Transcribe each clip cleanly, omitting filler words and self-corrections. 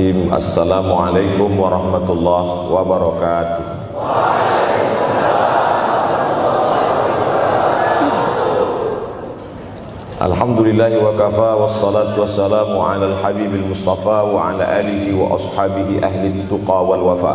Bismillahirrahmanirrahim. Assalamualaikum warahmatullahi wabarakatuh. Alhamdulillahi wa kafa wassalatu wassalamu ala al-habibil mustafa wa ala alihi wa ashabihi ahli tuqa wal wafa.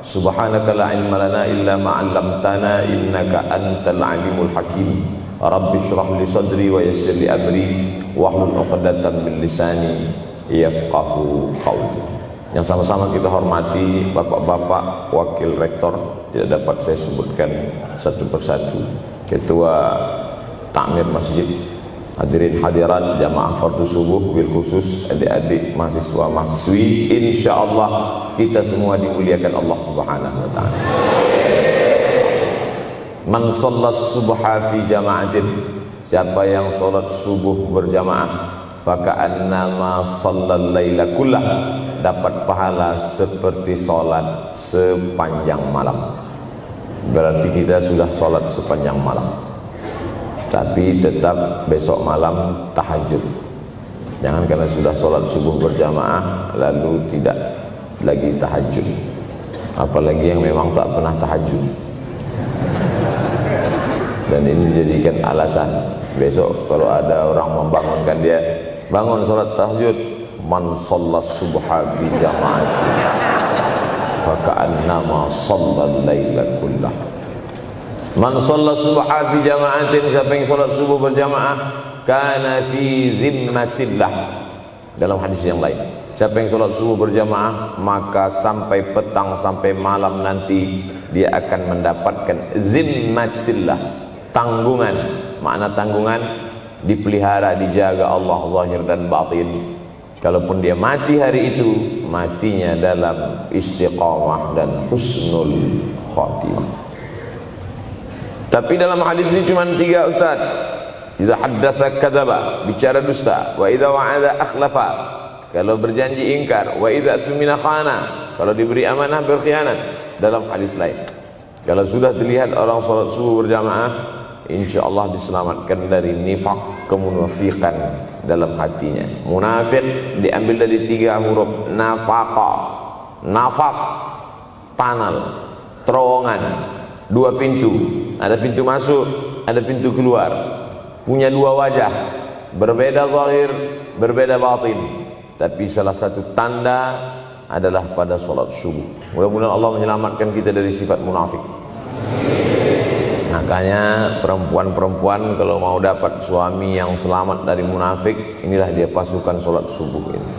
Subhanaka la ilma lana illa ma 'allamtana innaka antal alimul hakim. Rabbi shrah li sadri wa yassir li amri wahlul 'uqdatam min lisani yafqahu qawli. Yang sama-sama kita hormati bapak-bapak wakil rektor, tidak dapat saya sebutkan satu persatu, ketua takmir masjid, hadirin hadirat jamaah fardu subuh, bil khusus adik-adik mahasiswa mahasiswi, insyaallah kita semua dimuliakan Allah Subhanahu wa taala. Man shallas subha fi jama'atin, siapa yang salat subuh berjamaah, faka'annama shallal laila kullah, dapat pahala seperti salat sepanjang malam. Berarti kita sudah salat sepanjang malam, tapi tetap besok malam tahajud. Jangan karena sudah sholat subuh berjamaah lalu tidak lagi tahajud, apalagi yang memang tak pernah tahajud, dan ini dijadikan alasan. Besok kalau ada orang membangunkan dia, bangun sholat tahajud, man shallas subha fi jama'atin faka'annama shallal laila kullah. Man shallas subha fi jama'atin, siapa yang salat subuh berjamaah, kana fi zimmatillah. Dalam hadis yang lain, siapa yang salat subuh berjamaah, maka sampai petang sampai malam nanti dia akan mendapatkan zimmatillah, tanggungan. Makna tanggungan, dipelihara, dijaga Allah zahir dan batin. Kalaupun dia mati hari itu, matinya dalam istiqamah dan husnul khatimah. Tapi dalam hadis ini cuma 3 Ustaz. Idza haddatsa kadzaba, bicara dusta, wa idza wa'ada akhlafa, kalau berjanji ingkar, wa idza tumina khana, kalau diberi amanah berkhianat. Dalam hadis lain, kalau sudah dilihat orang salat subuh berjamaah, insyaallah diselamatkan dari nifaq, kemunafikan dalam hatinya. Munafik diambil dari 3 huruf nafaqa. Nafaq, panal, terowongan, 2 pintu, ada pintu masuk, ada pintu keluar, punya 2 wajah, berbeda zahir, berbeda batin. Tapi salah satu tanda adalah pada salat subuh. Mudah-mudahan Allah menyelamatkan kita dari sifat munafik. Makanya perempuan-perempuan kalau mau dapat suami yang selamat dari munafik, inilah dia pasukan salat subuh ini.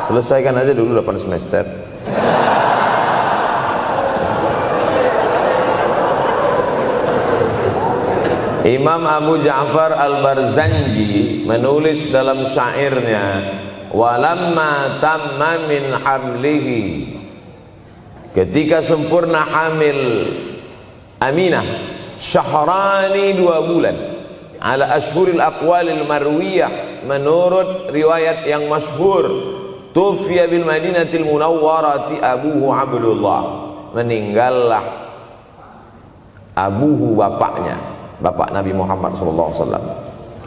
Selesaikan aja dulu 8 semester. Imam Abu Ja'far Al-Barzanji menulis dalam syairnya, walamma tamma min hamlihi, ketika sempurna hamil Aminah, syahrani 2 bulan, ala ashhuril aqwalil marwiyah, menurut riwayat yang masyhur, tufiya bil madinatil munawwarati abuhu Abdullah, meninggallah abuhu, bapaknya, bapak Nabi Muhammad SAW,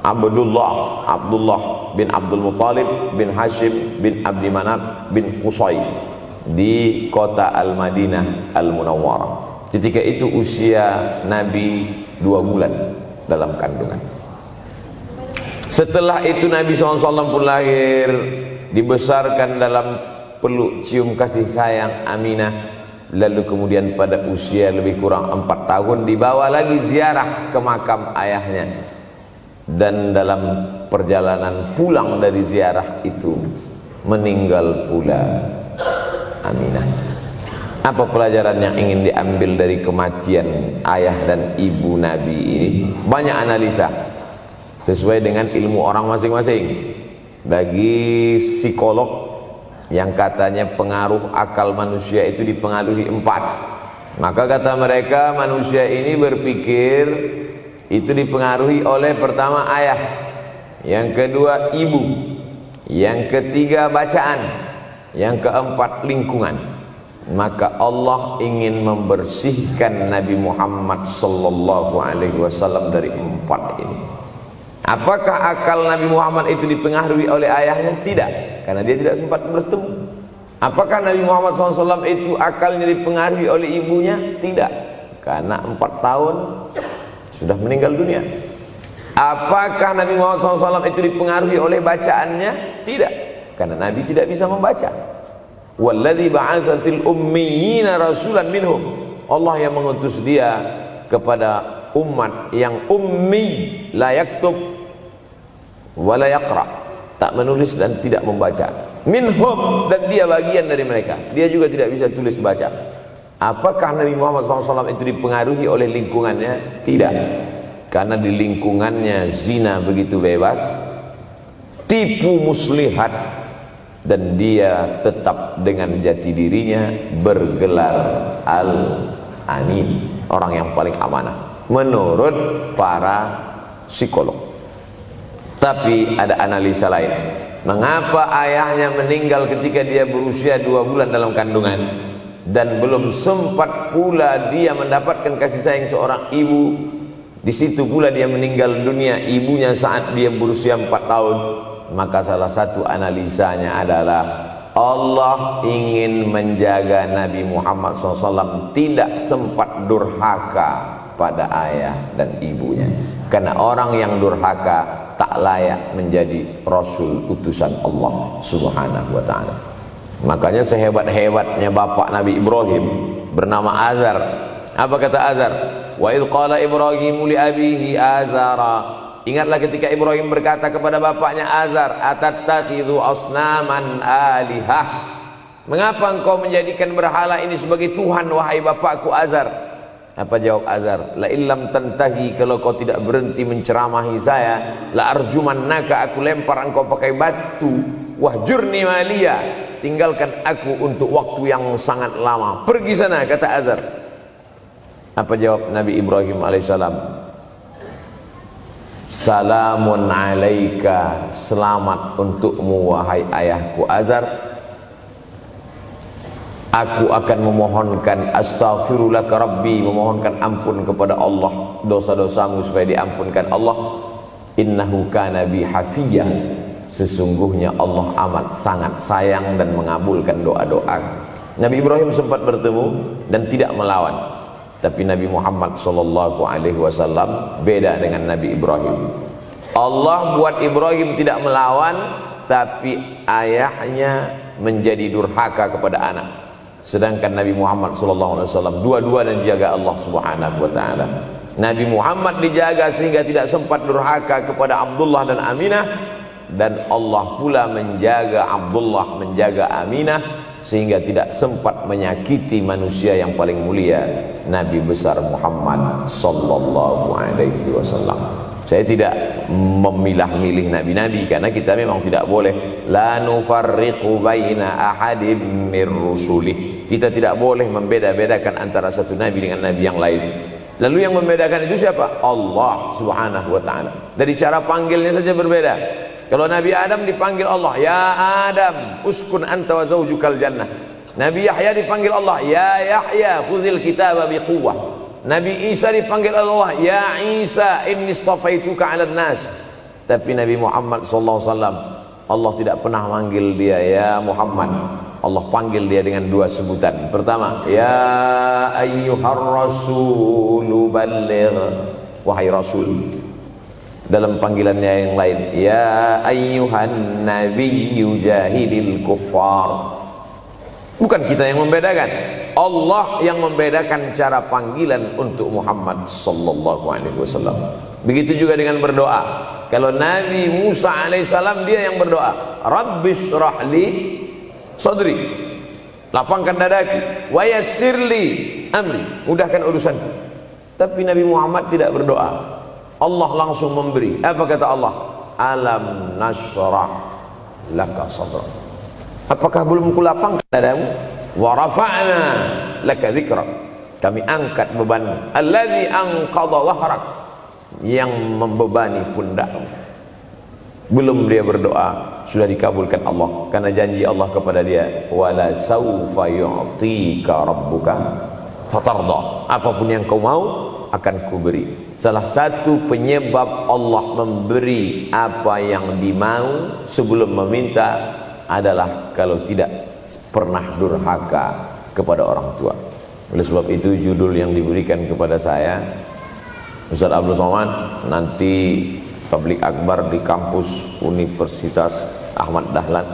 Abdullah bin Abdul Muttalib bin Hashim bin Abdi Manaf bin Qusay, di kota Al-Madinah Al-Munawwarah. Ketika itu usia Nabi 2 bulan dalam kandungan. Setelah itu Nabi SAW pun lahir, dibesarkan dalam peluk cium kasih sayang Aminah. Lalu kemudian pada usia lebih kurang 4 tahun dibawa lagi ziarah ke makam ayahnya. Dan dalam perjalanan pulang dari ziarah itu meninggal pula Aminah. Apa pelajaran yang ingin diambil dari kematian ayah dan ibu Nabi ini? Banyak analisa sesuai dengan ilmu orang masing-masing. Bagi psikolog yang katanya pengaruh akal manusia itu dipengaruhi 4, maka kata mereka manusia ini berpikir itu dipengaruhi oleh pertama ayah, yang kedua ibu, yang ketiga bacaan, yang keempat lingkungan. Maka Allah ingin membersihkan Nabi Muhammad sallallahu alaihi wasallam dari 4 ini. Apakah akal Nabi Muhammad itu dipengaruhi oleh ayahnya? Tidak, karena dia tidak sempat bertemu. Apakah Nabi Muhammad SAW itu akalnya dipengaruhi oleh ibunya? Tidak, karena 4 tahun sudah meninggal dunia. Apakah Nabi Muhammad SAW itu dipengaruhi oleh bacaannya? Tidak, karena Nabi tidak bisa membaca. Walladzi ba'atsa fil ummiyina rasulan minhum. Allah yang mengutus dia kepada umat yang ummi, la yaktub wa la yaqra, tak menulis dan tidak membaca. Minhum, dan dia bagian dari mereka, dia juga tidak bisa tulis baca. Apakah Nabi Muhammad SAW itu dipengaruhi oleh lingkungannya? Tidak, karena di lingkungannya zina begitu bebas, tipu muslihat, dan dia tetap dengan jati dirinya bergelar Al-Amin, orang yang paling amanah menurut para psikolog. Tapi ada analisa lain. Mengapa ayahnya meninggal ketika dia berusia 2 bulan dalam kandungan, dan belum sempat pula dia mendapatkan kasih sayang seorang ibu? Di situ pula dia meninggal dunia, ibunya saat dia berusia 4 tahun. Maka salah satu analisanya adalah Allah ingin menjaga Nabi Muhammad SAW tidak sempat durhaka pada ayah dan ibunya, karena orang yang durhaka tak layak menjadi Rasul utusan Allah Subhanahu wa ta'ala. Makanya sehebat-hebatnya bapak Nabi Ibrahim bernama Azar. Apa kata Azar? Wa idh qala Ibrahimu li abihi Azara. Ingatlah ketika Ibrahim berkata kepada bapaknya Azar, atattakhidhu asnaman alihah. Mengapa engkau menjadikan berhala ini sebagai Tuhan, wahai bapakku Azar? Apa jawab Azar? La illam tantahi, kalau kau tidak berhenti menceramahi saya, la arjumannaka, aku lempar engkau pakai batu. Wahjurni maliya, tinggalkan aku untuk waktu yang sangat lama. Pergi sana, kata Azar. Apa jawab Nabi Ibrahim alaihissalam? Salamun alaika, selamat untukmu wahai ayahku Azar. Aku akan memohonkan astaghfirulaka rabbi, memohonkan ampun kepada Allah dosa-dosamu supaya diampunkan Allah. Innahu kana bi hafiyya, sesungguhnya Allah amat sangat sayang dan mengabulkan doa-doa. Nabi Ibrahim sempat bertemu dan tidak melawan. Tapi Nabi Muhammad SAW beda dengan Nabi Ibrahim. Allah buat Ibrahim tidak melawan, tapi ayahnya menjadi durhaka kepada anak. Sedangkan Nabi Muhammad SAW dua-dua dan dijaga Allah Subhanahu wa ta'ala. Nabi Muhammad dijaga sehingga tidak sempat durhaka kepada Abdullah dan Aminah, dan Allah pula menjaga Abdullah, menjaga Aminah, sehingga tidak sempat menyakiti manusia yang paling mulia, Nabi besar Muhammad sallallahu alaihi wasallam. Saya tidak memilah-milih nabi-nabi, karena kita memang tidak boleh la nufarriqu baina ahadim mir rusulih. Kita tidak boleh membeda-bedakan antara satu nabi dengan nabi yang lain. Lalu yang membedakan itu siapa? Allah Subhanahu wa ta'ala. Dari cara panggilnya saja berbeda. Kalau Nabi Adam dipanggil Allah, ya Adam uskun anta wa zawjukal jannah. Nabi Yahya dipanggil Allah, ya Yahya khudhil kitaba biquwwah. Nabi Isa dipanggil Allah, ya Isa inni istafaituka 'alan nas. Tapi Nabi Muhammad SAW, Allah tidak pernah manggil dia ya Muhammad. Allah panggil dia dengan dua sebutan. Pertama, ya ayyuhar rasulu balligh, wahai rasul. Dalam panggilannya yang lain, ya ayyuhan nabiyyu jahidil kuffar. Bukan kita yang membedakan, Allah yang membedakan cara panggilan untuk Muhammad sallallahu alaihi wasallam. Begitu juga dengan berdoa. Kalau Nabi Musa alaihissalam, dia yang berdoa, Rabbis shrahli sadri, lapangkan dadaku, wa yassirli amri, mudahkan urusanku. Tapi Nabi Muhammad tidak berdoa, Allah langsung memberi. Apa kata Allah? Alam nashrah laka sadrak. Apakah belum kulapangkan dadamu? Wa rafa'na laka dzikrak, kami angkat beban. Allazi anqadha dhahrak, yang membebani pundakmu. Belum dia berdoa, sudah dikabulkan Allah, karena janji Allah kepada dia, wala saufa yu'tika rabbuka fatarda, apapun yang kau mau akan kuberi. salah satu penyebab Allah memberi apa yang dimau sebelum meminta adalah kalau tidak pernah durhaka kepada orang tua. Oleh sebab itu judul yang diberikan kepada saya, Ustaz Abdul Somad, nanti tablik akbar di kampus Universitas Ahmad Dahlan,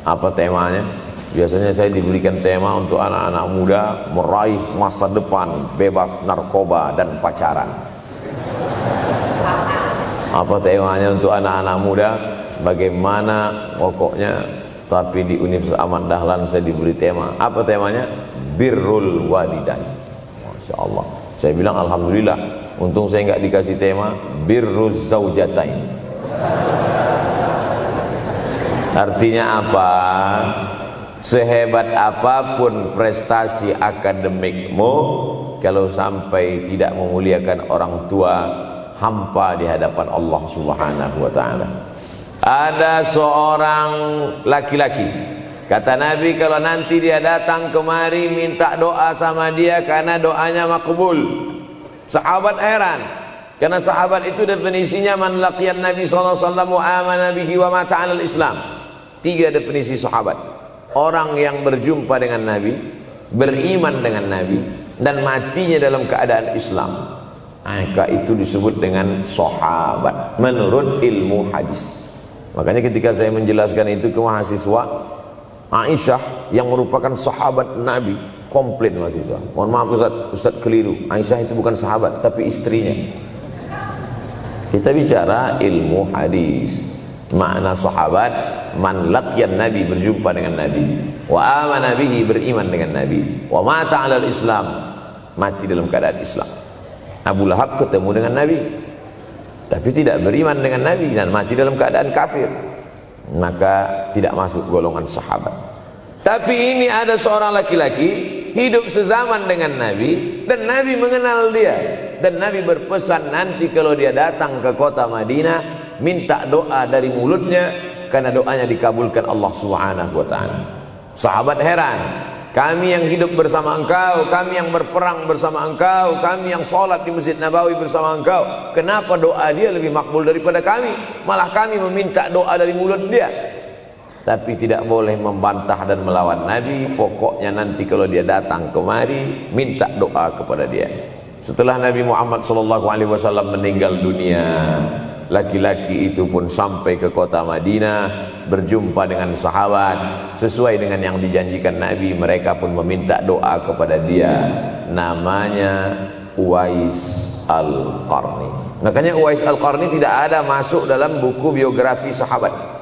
apa temanya? Biasanya saya diberikan tema untuk anak-anak muda meraih masa depan bebas narkoba dan pacaran. Apa temanya untuk anak-anak muda? Bagaimana pokoknya. Tapi di Universitas Ahmad Dahlan saya diberi tema. Apa temanya? Birrul walidain. Masya Allah. Saya bilang alhamdulillah. Untung saya nggak dikasih tema birruz zaujatain. Artinya apa? Sehebat apapun prestasi akademikmu, kalau sampai tidak memuliakan orang tua, hampa di hadapan Allah Subhanahu wa ta'ala. Ada seorang laki-laki, kata Nabi, kalau nanti dia datang kemari minta doa sama dia karena doanya makbul. Sahabat heran, karena sahabat itu definisinya man laqiyan Nabi sallallahu alaihi wasallam wa amana bihi wa mata 'alal Islam. 3 definisi sahabat: orang yang berjumpa dengan Nabi, beriman dengan Nabi, dan matinya dalam keadaan Islam. Maka itu disebut dengan sahabat menurut ilmu hadis. Makanya ketika saya menjelaskan itu ke mahasiswa, Aisyah yang merupakan sahabat Nabi, komplit mahasiswa. Mohon maaf Ustaz keliru. Aisyah itu bukan sahabat tapi istrinya. Kita bicara ilmu hadis. Makna sahabat, man laqiyan Nabi, berjumpa dengan Nabi, wa amana bihi, beriman dengan Nabi, wa mata 'alal Islam, mati dalam keadaan Islam. Abu Lahab ketemu dengan Nabi tapi tidak beriman dengan Nabi dan mati dalam keadaan kafir, maka tidak masuk golongan sahabat. Tapi ini ada seorang laki-laki hidup sezaman dengan Nabi dan Nabi mengenal dia, dan Nabi berpesan nanti kalau dia datang ke kota Madinah minta doa dari mulutnya karena doanya dikabulkan Allah Subhanahu wa ta'ala. Sahabat heran, kami yang hidup bersama engkau, kami yang berperang bersama engkau, kami yang sholat di Masjid Nabawi bersama engkau, kenapa doa dia lebih makbul daripada kami? Malah kami meminta doa dari mulut dia. Tapi tidak boleh membantah dan melawan Nabi. Pokoknya nanti kalau dia datang kemari minta doa kepada dia. Setelah Nabi Muhammad SAW meninggal dunia, laki-laki itu pun sampai ke kota Madinah, berjumpa dengan sahabat. Sesuai dengan yang dijanjikan Nabi, mereka pun meminta doa kepada dia. Namanya Uwais Al-Qarni. Makanya Uwais Al-Qarni tidak ada masuk dalam buku biografi sahabat.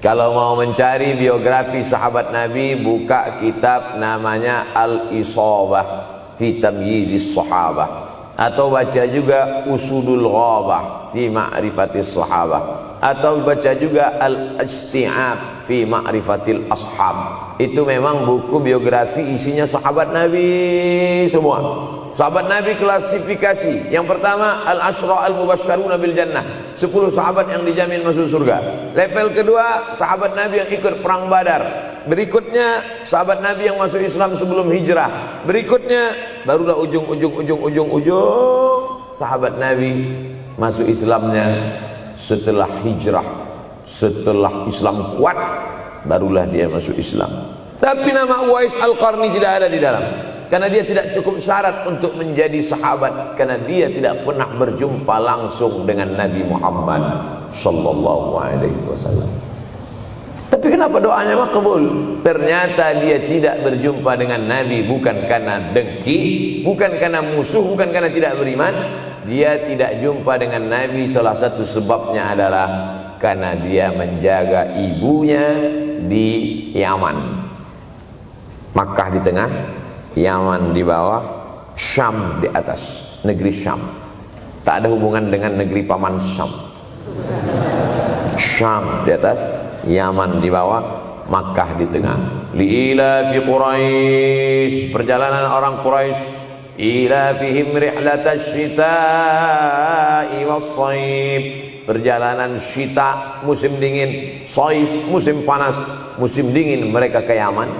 Kalau mau mencari biografi sahabat Nabi, buka kitab namanya Al-Isabah fi Tamyizis Sahabah, atau baca juga Usudul Ghabah fi Ma'rifatis Sahabah, atau baca juga Al-Isti'ab fi Ma'rifatil Ashab. Itu memang buku biografi isinya sahabat Nabi semua. Sahabat Nabi klasifikasi. Yang pertama, Al-Ashra Al-Mubasysyaruna bil Jannah, 10 sahabat yang dijamin masuk surga. Level kedua, sahabat Nabi yang ikut perang Badar. Berikutnya, sahabat Nabi yang masuk Islam sebelum hijrah. Berikutnya, barulah ujung sahabat Nabi masuk Islamnya setelah hijrah, setelah Islam kuat, barulah dia masuk Islam. Tapi nama Uwais Al-Qarni tidak ada di dalam, karena dia tidak cukup syarat untuk menjadi sahabat, karena dia tidak pernah berjumpa langsung dengan Nabi Muhammad sallallahu alaihi wasallam. Tapi kenapa doanya makbul? Ternyata dia tidak berjumpa dengan Nabi bukan karena dengki, bukan karena musuh, bukan karena tidak beriman. Dia tidak jumpa dengan Nabi, salah satu sebabnya adalah karena dia menjaga ibunya di Yaman. Makkah di tengah, Yaman di bawah, Syam di atas, negeri Syam. Tak ada hubungan dengan negeri paman Syam. Syam di atas, Yaman di bawah, Makkah di tengah. Liila fi Quraisy, perjalanan orang Quraisy. Ila fihim rihlatash shita'i was-shaif, perjalanan syita musim dingin, shaif musim panas. Musim dingin mereka ke Yaman,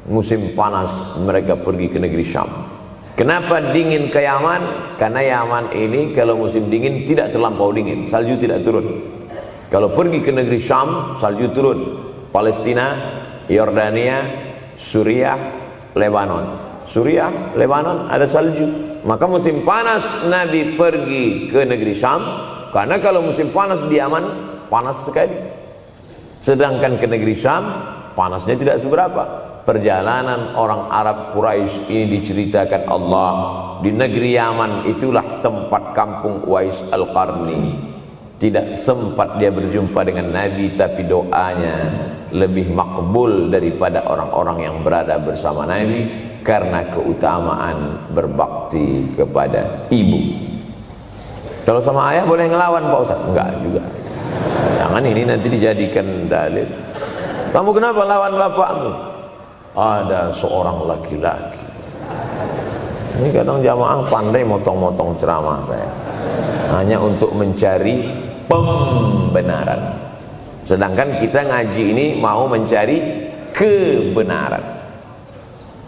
musim panas mereka pergi ke negeri Syam. Kenapa dingin ke Yaman? Karena Yaman ini kalau musim dingin tidak terlampau dingin, salju tidak turun. Kalau pergi ke negeri Syam, salju turun. Palestina, Yordania, Suriah, Lebanon. Suriah, Lebanon ada salju. Maka musim panas Nabi pergi ke negeri Syam, karena kalau musim panas di Yaman panas sekali. Sedangkan ke negeri Syam panasnya tidak seberapa. Perjalanan orang Arab Quraisy ini diceritakan Allah, di negeri Yaman itulah tempat kampung Uwais Al-Qarni. Tidak sempat dia berjumpa dengan Nabi, tapi doanya lebih makbul daripada orang-orang yang berada bersama Nabi, karena keutamaan berbakti kepada ibu. Kalau sama ayah boleh ngelawan Pak Ustaz? Enggak juga. Jangan ini nanti dijadikan dalil. Kamu kenapa lawan bapakmu? Ada seorang laki-laki. Ini kadang jamaah pandai motong-motong ceramah saya, hanya untuk mencari pembenaran. Sedangkan kita ngaji ini mau mencari kebenaran.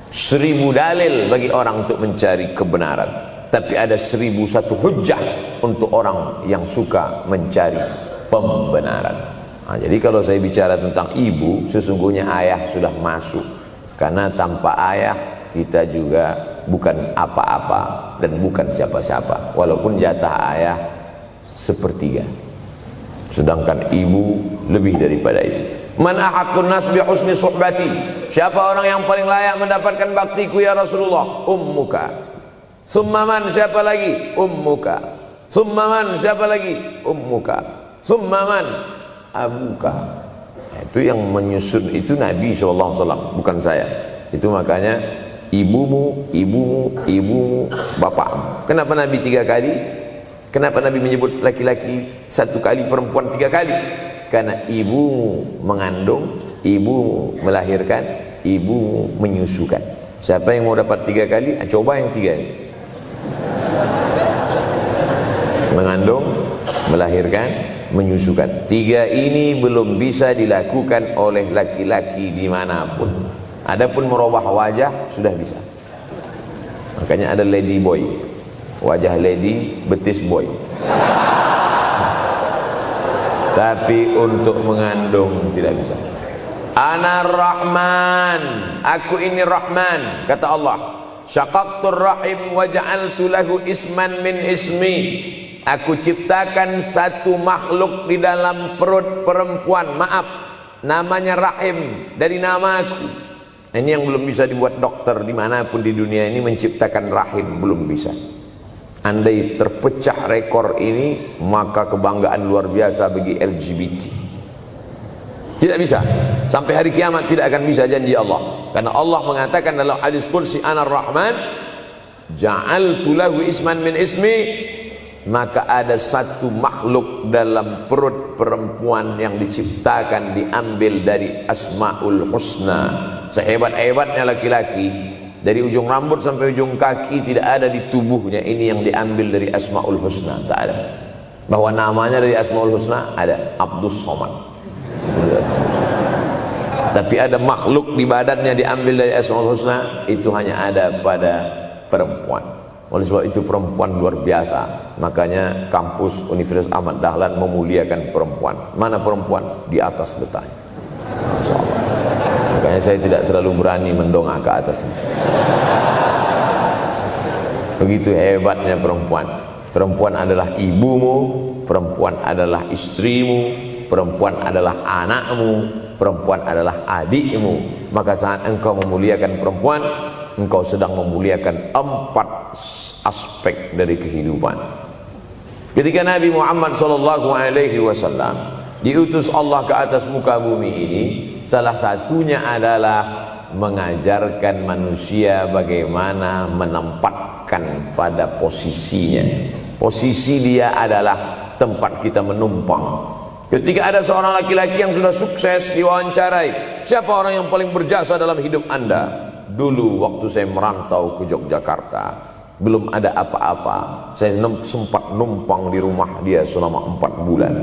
1000 dalil bagi orang untuk mencari kebenaran, tapi ada 1001 hujjah untuk orang yang suka mencari pembenaran. Nah, jadi kalau saya bicara tentang ibu, sesungguhnya ayah sudah masuk. Karena tanpa ayah kita juga bukan apa-apa dan bukan siapa-siapa, walaupun jatah ayah sepertiga, sedangkan ibu lebih daripada itu. Man ahaqqun nas bi husni suhbati, siapa orang yang paling layak mendapatkan baktiku ya Rasulullah? Ummuka. Summa man, siapa lagi? Ummuka. Summa man, siapa lagi? Ummuka. Summa man, abuka. Itu yang menyusun itu Nabi SAW, bukan saya. Itu makanya ibumu, ibumu, ibumu, bapakmu. Kenapa Nabi 3 kali? Kenapa Nabi menyebut laki-laki 1 kali, perempuan 3 kali? Karena ibumu mengandung, ibumu melahirkan, ibumu menyusukan. Siapa yang mau dapat 3 kali? Coba yang 3 ini. Mengandung, melahirkan, menyusukan. 3 ini belum bisa dilakukan oleh laki-laki dimanapun. Adapun merubah wajah sudah bisa. Makanya ada lady boy, wajah lady, betis boy. Tapi untuk mengandung tidak bisa. Ana Rahman, aku ini Rahman, kata Allah. Syaqaqtur rahim wa ja'altu lahu isman min ismi. Aku ciptakan satu makhluk di dalam perut perempuan, maaf, namanya rahim, dari namaku. Ini yang belum bisa dibuat dokter dimanapun di dunia ini, menciptakan rahim, belum bisa. Andai terpecah rekor ini, maka kebanggaan luar biasa bagi LGBT. Tidak bisa, sampai hari kiamat tidak akan bisa, janji Allah. Karena Allah mengatakan dalam hadis qudsi, Ana Rahman ja'altu lahu isman min ismi. Maka ada satu makhluk dalam perut perempuan yang diciptakan, diambil dari Asmaul Husna. Sehebat-hebatnya laki-laki, dari ujung rambut sampai ujung kaki tidak ada di tubuhnya ini yang diambil dari Asmaul Husna, tak ada. Bahwa namanya dari Asmaul Husna ada, Abdus Somad. Tapi ada makhluk di badannya diambil dari Asmaul Husna, itu hanya ada pada perempuan. Oleh sebab itu perempuan luar biasa. Makanya kampus Universitas Ahmad Dahlan memuliakan perempuan. Mana perempuan? Di atas letaknya. Makanya saya tidak terlalu berani mendongak ke atas. Begitu hebatnya perempuan. Perempuan adalah ibumu, perempuan adalah istrimu, perempuan adalah anakmu, perempuan adalah adikmu. Maka saat engkau memuliakan perempuan, engkau sedang memuliakan 4 aspek dari kehidupan. Ketika Nabi Muhammad SAW diutus Allah ke atas muka bumi ini, salah satunya adalah mengajarkan manusia bagaimana menempatkan pada posisinya. Posisi dia adalah tempat kita menumpang. Ketika ada seorang laki-laki yang sudah sukses diwawancarai, siapa orang yang paling berjasa dalam hidup Anda? Dulu waktu saya merantau ke Yogyakarta, belum ada apa-apa, saya sempat numpang di rumah dia selama 4 bulan.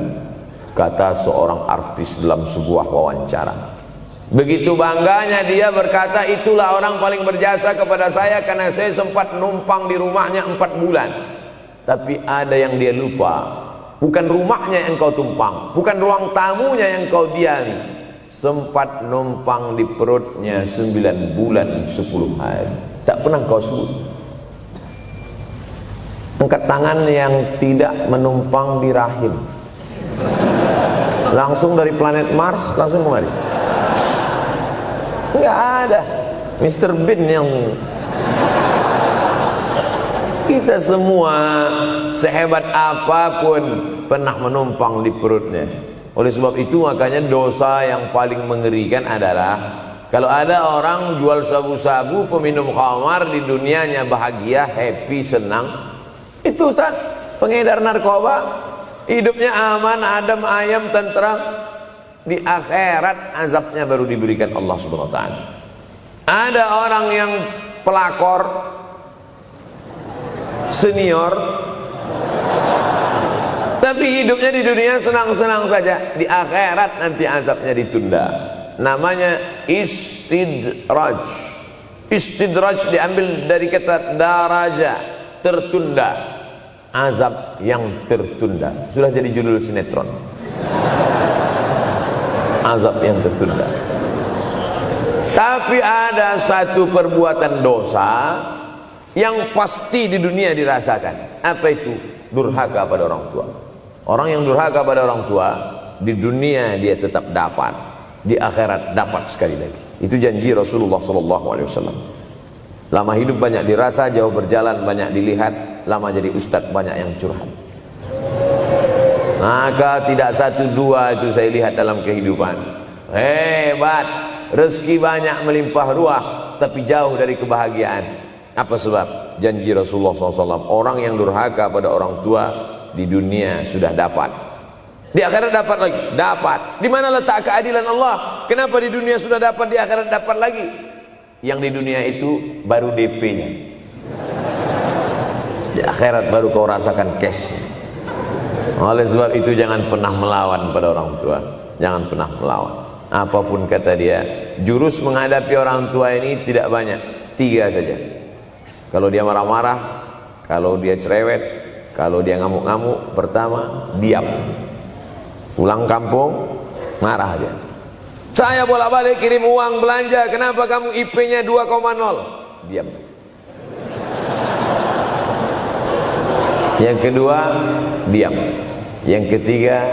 Kata seorang artis dalam sebuah wawancara, Begitu bangganya dia berkata, itulah orang paling berjasa kepada saya karena saya sempat numpang di rumahnya 4 bulan. Tapi ada yang dia lupa, bukan rumahnya yang kau tumpang, bukan ruang tamunya yang kau diami, sempat numpang di perutnya 9 bulan 10 hari. Tak pernah kau sebut. Angkat tangan yang tidak menumpang di rahim, langsung dari planet Mars langsung kemari. Enggak ada. Mr. Bean yang kita semua sehebat apapun pernah menumpang di perutnya. Oleh sebab itu makanya dosa yang paling mengerikan adalah kalau ada orang jual sabu-sabu, peminum khamar, di dunianya bahagia, happy, senang. Itu Ustaz, pengedar narkoba, hidupnya aman, adem, ayam, tentram. Di akhirat azabnya baru diberikan Allah Subhanahu wa taala. Ada orang yang pelakor senior, tapi hidupnya di dunia senang-senang saja. Di akhirat nanti azabnya ditunda. Namanya istidraj. Istidraj diambil dari kata daraja, tertunda. Azab yang tertunda. Sudah jadi judul sinetron. Azab yang tertunda. Tapi ada satu perbuatan dosa yang pasti di dunia dirasakan. Apa itu? Durhaka pada orang tua. Orang yang durhaka pada orang tua, di dunia dia tetap dapat, di akhirat dapat sekali lagi. Itu janji Rasulullah SAW. Lama hidup banyak dirasa, jauh berjalan banyak dilihat, lama jadi ustadz banyak yang curhat. Maka tidak satu dua itu saya lihat dalam kehidupan. Hebat, rezeki banyak melimpah ruah, tapi jauh dari kebahagiaan. Apa sebab? Janji Rasulullah SAW. Orang yang durhaka pada orang tua di dunia sudah dapat, di akhirat dapat lagi. Dapat. Di mana letak keadilan Allah? Kenapa di dunia sudah dapat, di akhirat dapat lagi? Yang di dunia itu baru DP-nya, di akhirat baru kau rasakan cash. Oleh sebab itu jangan pernah melawan pada orang tua. Jangan pernah melawan. Apapun kata dia, jurus menghadapi orang tua ini tidak banyak, 3 saja. Kalau dia marah-marah, kalau dia cerewet, kalau dia ngamuk-ngamuk, pertama diam. Pulang kampung marah aja. Saya bolak-balik kirim uang belanja, kenapa kamu IP-nya 2,0? Diam. Yang kedua, diam. Yang ketiga,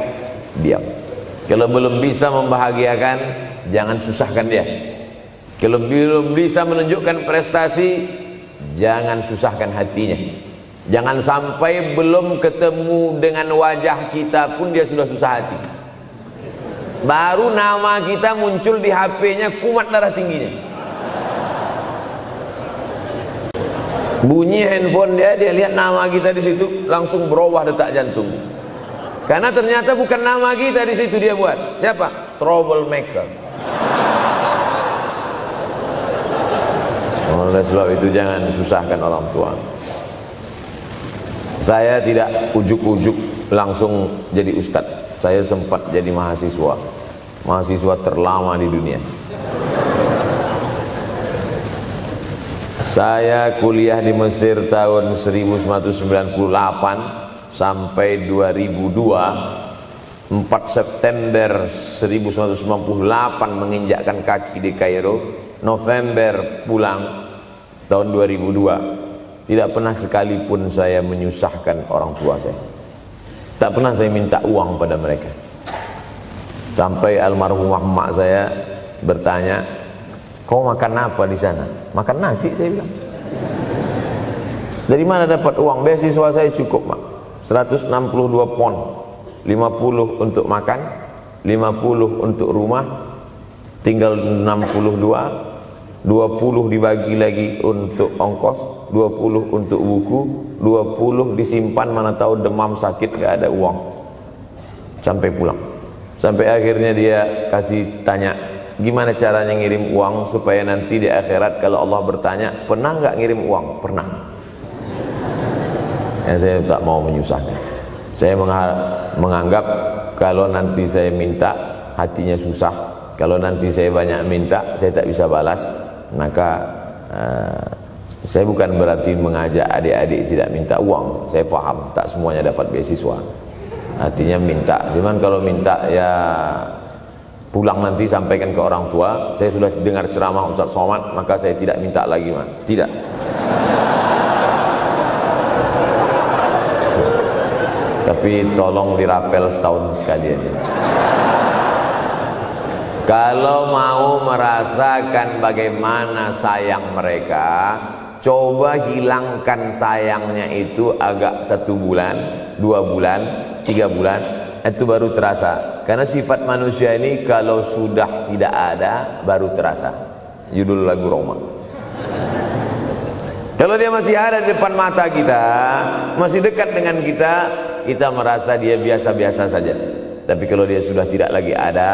diam. Kalau belum bisa membahagiakan, jangan susahkan dia. Kalau belum bisa menunjukkan prestasi, jangan susahkan hatinya. Jangan sampai belum ketemu dengan wajah kita pun dia sudah susah hati. Baru nama kita muncul di HP-nya, kumat darah tingginya. Bunyi handphone dia lihat nama kita di situ, langsung berubah detak jantung. Karena ternyata bukan nama kita di situ dia buat. Siapa? Troublemaker. Oleh sebab itu jangan susahkan orang tua. Saya tidak ujuk-ujuk langsung jadi ustadz. Saya sempat jadi mahasiswa terlama di dunia. Saya kuliah di Mesir tahun 1998 sampai 2002. 4 September 1998 menginjakkan kaki di Kairo. November pulang tahun 2002. Tidak pernah sekalipun saya menyusahkan orang tua saya. Tak pernah saya minta uang pada mereka. Sampai almarhumah emak saya bertanya, kau makan apa di sana? Makan nasi, saya bilang. Dari mana dapat uang? Beasiswa saya cukup, Mak. 162 pon. 50 untuk makan, 50 untuk rumah, tinggal 62. 20 dibagi lagi untuk ongkos, 20 untuk buku, 20 disimpan, mana tahu demam sakit gak ada uang. Sampai pulang. Sampai akhirnya dia kasih tanya, gimana caranya ngirim uang supaya nanti di akhirat kalau Allah bertanya, pernah gak ngirim uang? Pernah. Ya, saya tak mau menyusahkan. Saya menganggap kalau nanti saya minta hatinya susah, kalau nanti saya banyak minta, saya tak bisa balas, maka saya bukan berarti mengajak adik-adik tidak minta uang. Saya paham, tak semuanya dapat beasiswa. Artinya minta, cuman kalau minta ya pulang nanti sampaikan ke orang tua, saya sudah dengar ceramah Ustaz Somad, maka saya tidak minta lagi, mah. Tidak. Tapi tolong dirapel setahun sekali aja. Kalau mau merasakan bagaimana sayang mereka, coba hilangkan sayangnya itu agak 1 bulan, 2 bulan, 3 bulan, itu baru terasa. Karena sifat manusia ini kalau sudah tidak ada baru terasa. Judul lagu Roma. Kalau dia masih ada di depan mata kita, masih dekat dengan kita, kita merasa dia biasa-biasa saja. Tapi kalau dia sudah tidak lagi ada,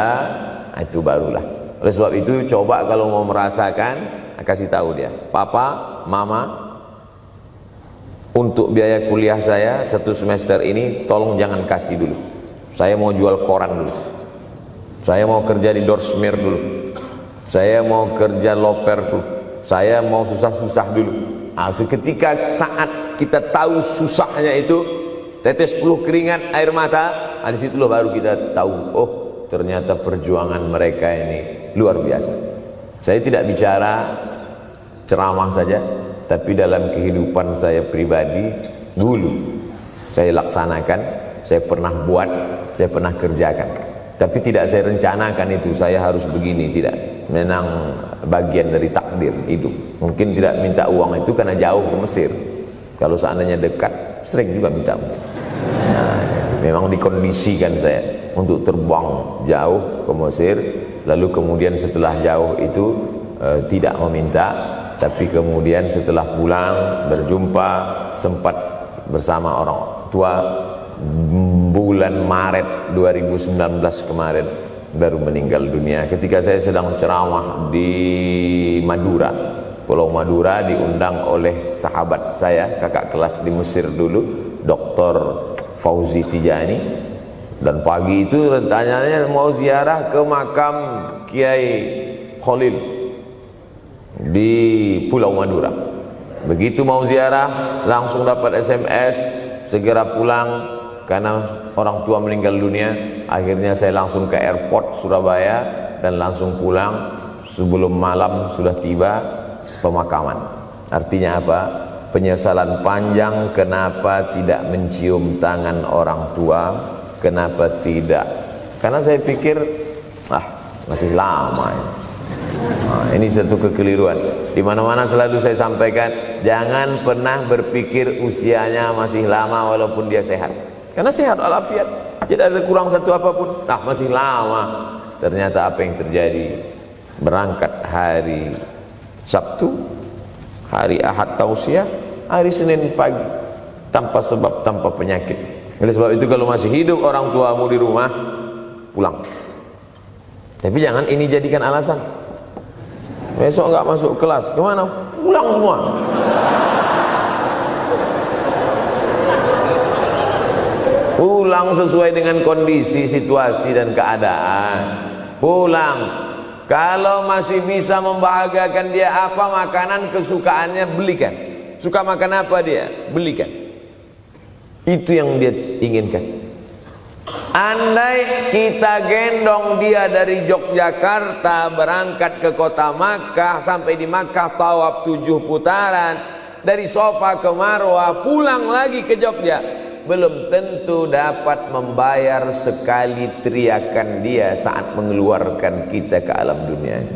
itu barulah. Oleh sebab itu coba kalau mau merasakan, kasih tahu dia, papa, mama, untuk biaya kuliah saya 1 semester ini tolong jangan kasih dulu. Saya mau jual koran dulu, saya mau kerja di Dorsmir dulu, saya mau kerja loper dulu, saya mau susah-susah dulu. Seketika saat kita tahu susahnya itu, tetes peluh keringat, air mata, di situ baru kita tahu, oh ternyata perjuangan mereka ini luar biasa. Saya tidak bicara ceramah saja, tapi dalam kehidupan saya pribadi dulu saya laksanakan, saya pernah buat, saya pernah kerjakan. Tapi tidak saya rencanakan itu, saya harus begini, tidak. Memang bagian dari takdir hidup. Mungkin tidak minta uang itu karena jauh ke Mesir. Kalau seandainya dekat, sering juga minta. Nah, memang dikondisikan saya untuk terbang jauh ke Mesir, lalu kemudian setelah jauh itu tidak meminta, tapi kemudian setelah pulang berjumpa, sempat bersama orang tua. Bulan Maret 2019 kemarin baru meninggal dunia ketika saya sedang ceramah di Madura, Pulau Madura, diundang oleh sahabat saya, kakak kelas di Mesir dulu, Dr. Fauzi Tijani. Dan pagi itu rencananya mau ziarah ke makam Kiai Khalil di Pulau Madura. Begitu mau ziarah langsung dapat SMS, segera pulang karena orang tua meninggal dunia. Akhirnya saya langsung ke airport Surabaya dan langsung pulang. Sebelum malam sudah tiba pemakaman. Artinya apa? Penyesalan panjang, kenapa tidak mencium tangan orang tua, kenapa tidak. Karena saya pikir masih lama ini. Ini satu kekeliruan. Di mana-mana selalu saya sampaikan, jangan pernah berpikir usianya masih lama walaupun dia sehat. Karena sehat walafiat, tidak ada kurang satu apapun. Masih lama. Ternyata apa yang terjadi? Berangkat hari Sabtu, hari Ahad tausiah, hari Senin pagi, tanpa sebab, tanpa penyakit. Oleh sebab itu kalau masih hidup orang tuamu di rumah, pulang. Tapi jangan ini jadikan alasan. Besok enggak masuk kelas, kemana? Pulang semua. Pulang sesuai dengan kondisi, situasi dan keadaan. Pulang. Kalau masih bisa membahagiakan dia apa makanan kesukaannya, belikan. Suka makan apa dia, belikan. Itu yang dia inginkan. Andai kita gendong dia dari Yogyakarta berangkat ke kota Makkah, sampai di Makkah tawaf 7 putaran, dari Safa ke Marwah, pulang lagi ke Jogja, belum tentu dapat membayar sekali teriakan dia saat mengeluarkan kita ke alam dunia ini.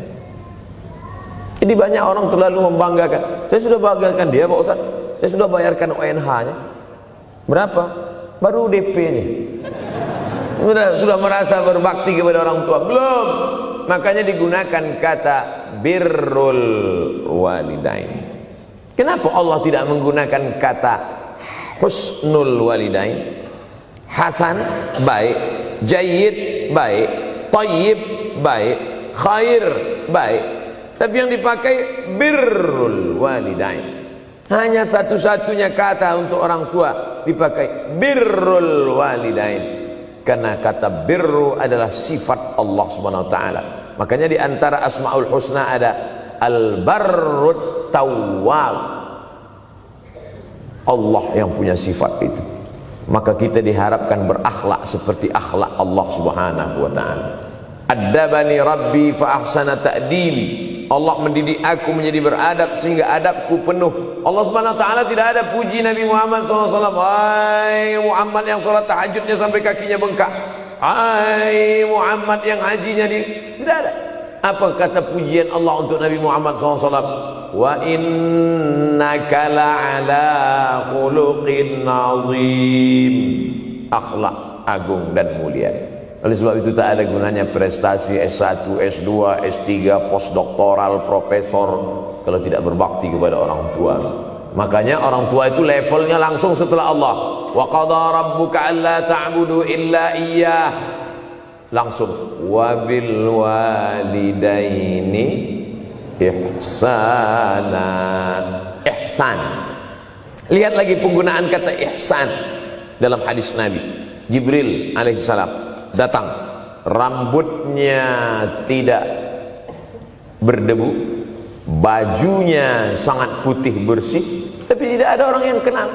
Jadi banyak orang terlalu membanggakan. Saya sudah banggakan dia Pak Ustaz, saya sudah bayarkan ONH-nya. Berapa? Baru DP-nya. Sudah merasa berbakti kepada orang tua? Belum. Makanya digunakan kata birrul walidain. Kenapa Allah tidak menggunakan kata husnul walidain? Hasan baik, jayyid baik, thayyib baik, khair baik. Tapi yang dipakai birrul walidain. Hanya satu-satunya kata untuk orang tua dipakai birrul walidain. Karena kata birru adalah sifat Allah Subhanahu wa taala. Makanya di antara Asmaul Husna ada Al-Barrut Tawwab. Allah yang punya sifat itu. Maka kita diharapkan berakhlak seperti akhlak Allah Subhanahu wa taala. Addabani Rabbi fa ahsana ta'dibi. Allah mendidik aku menjadi beradab sehingga adabku penuh. Allah Subhanahu wa taala tidak ada puji Nabi Muhammad SAW. Hai Muhammad yang salat tahajudnya sampai kakinya bengkak. Hai Muhammad yang hajinya tidak ada. Apa kata pujian Allah untuk Nabi Muhammad SAW? Wa innaka la'ala khuluqin azim. Akhlak agung dan mulia. Oleh sebab itu tak ada gunanya prestasi S1, S2, S3, postdoktoral, profesor kalau tidak berbakti kepada orang tua. Makanya orang tua itu levelnya langsung setelah Allah. Wa qadha rabbuka alla ta'budu illa iyyah. Langsung wabil walidaini ihsana. Ihsan. Lihat lagi penggunaan kata ihsan dalam hadis Nabi. Jibril alaihissalam datang, rambutnya tidak berdebu, bajunya sangat putih bersih, tapi tidak ada orang yang kenal.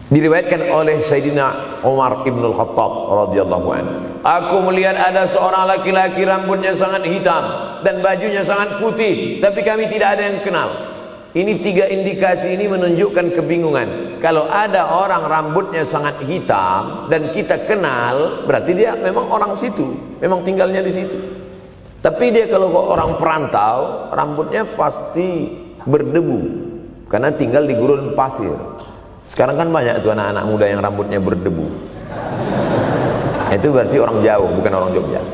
Diriwayatkan oleh Sayyidina Umar ibn al-Khattab radhiyallahu anhu, aku melihat ada seorang laki-laki rambutnya sangat hitam dan bajunya sangat putih, tapi kami tidak ada yang kenal. Ini tiga indikasi ini menunjukkan kebingungan. Kalau ada orang rambutnya sangat hitam dan kita kenal, berarti dia memang orang situ, memang tinggalnya di situ. Tapi dia kalau orang perantau, rambutnya pasti berdebu karena tinggal di gurun pasir. Sekarang kan banyak tuh anak-anak muda yang rambutnya berdebu. Itu berarti orang jauh, bukan orang Jogja.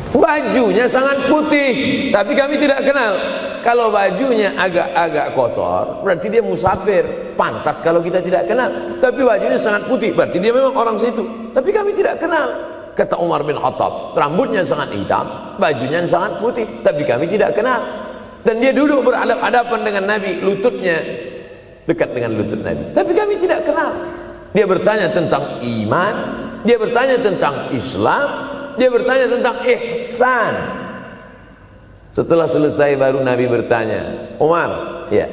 Bajunya sangat putih, tapi kami tidak kenal. Kalau bajunya agak-agak kotor, berarti dia musafir. Pantas kalau kita tidak kenal. Tapi bajunya sangat putih, berarti dia memang orang situ. Tapi kami tidak kenal. Kata Umar bin Khattab, rambutnya sangat hitam, bajunya sangat putih, tapi kami tidak kenal. Dan dia duduk berhadapan dengan Nabi, lututnya dekat dengan lutut Nabi, tapi kami tidak kenal. Dia bertanya tentang iman, dia bertanya tentang Islam, dia bertanya tentang ihsan. Setelah selesai baru Nabi bertanya, Umar, ya,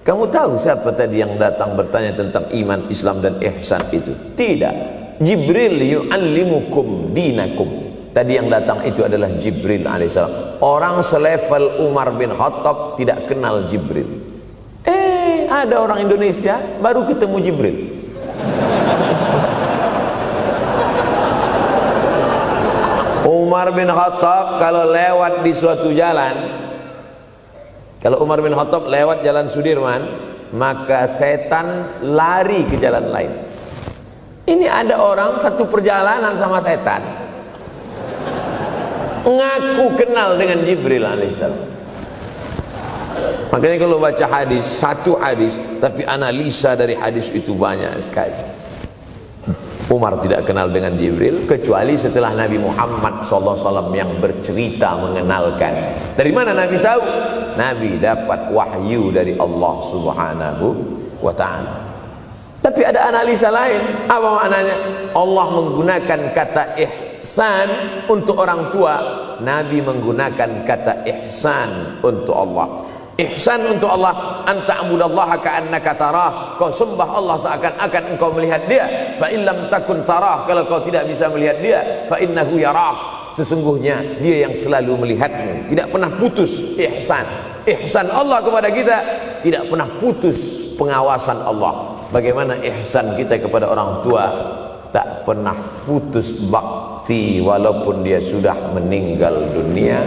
kamu tahu siapa tadi yang datang bertanya tentang iman, Islam dan ihsan itu? Tidak. Jibril yu'allimukum dinakum. Tadi yang datang itu adalah Jibril alaihissalam. Orang selevel Umar bin Khattab tidak kenal Jibril. Ada orang Indonesia baru ketemu Jibril. Umar bin Khattab kalau lewat di suatu jalan, kalau Umar bin Khattab lewat jalan Sudirman, maka setan lari ke jalan lain. Ini ada orang satu perjalanan sama setan, ngaku kenal dengan Jibril alaihissalam. Makanya kalau baca hadis, satu hadis, tapi analisa dari hadis itu banyak sekali. Umar tidak kenal dengan Jibril kecuali setelah Nabi Muhammad SAW yang bercerita mengenalkan. Dari mana Nabi tahu? Nabi dapat wahyu dari Allah Subhanahu wa ta'ala. Tapi ada analisa lain. Apa maknanya? Allah menggunakan kata ihsan untuk orang tua, Nabi menggunakan kata ihsan untuk Allah. Ihsan untuk Allah, anta'budallaha ka'annaka tarah, kau sembah Allah seakan-akan engkau melihat dia. Fa in lam takun tarah, kalau kau tidak bisa melihat dia, fa innahu yarak, sesungguhnya dia yang selalu melihatmu, tidak pernah putus. Ihsan Allah kepada kita, tidak pernah putus pengawasan Allah. Bagaimana ihsan kita kepada orang tua? Tak pernah putus bakti walaupun dia sudah meninggal dunia.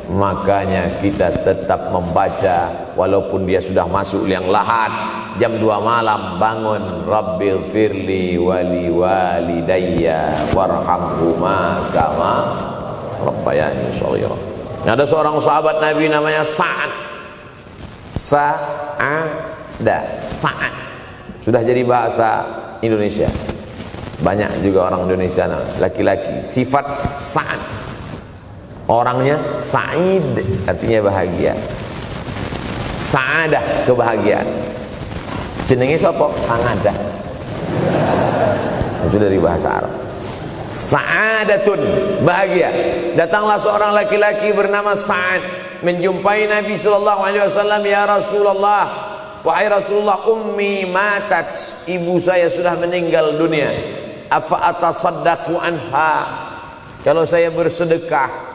Makanya kita tetap membaca walaupun dia sudah masuk liang lahat, jam 2 malam bangun, Rabbil firli wali walidayya warhamhuma kama rabbayani shaghira. Ada seorang sahabat Nabi namanya Sa'ad. Sa'ad sudah jadi bahasa Indonesia. Banyak juga orang Indonesia laki-laki sifat Sa'ad. Orangnya Sa'id, artinya bahagia. Sa'adah, kebahagiaan. Jenenge sapa? Sangadah. Itu dari bahasa Arab. Sa'adatun, bahagia. Datanglah seorang laki-laki bernama Sa'ad menjumpai Nabi sallallahu alaihi wasallam. Ya Rasulullah, wahai Rasulullah, ummi matat, ibu saya sudah meninggal dunia. Afa atasaddaqu anha, kalau saya bersedekah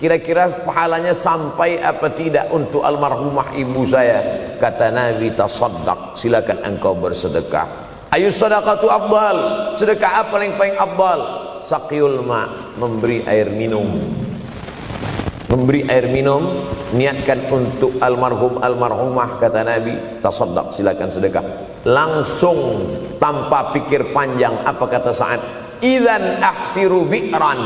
kira-kira pahalanya sampai apa tidak untuk almarhumah ibu saya? Kata Nabi, tasaddaq, silakan engkau bersedekah. Ayu sadaqatu afdal, sedekah apa yang paling afdal? Saqiyul ma, memberi air minum. Memberi air minum, niatkan untuk almarhum almarhumah, kata Nabi, tasaddaq, silakan sedekah. Langsung tanpa pikir panjang, apa kata Sa'ad? Idzan ahfiru bi'ran,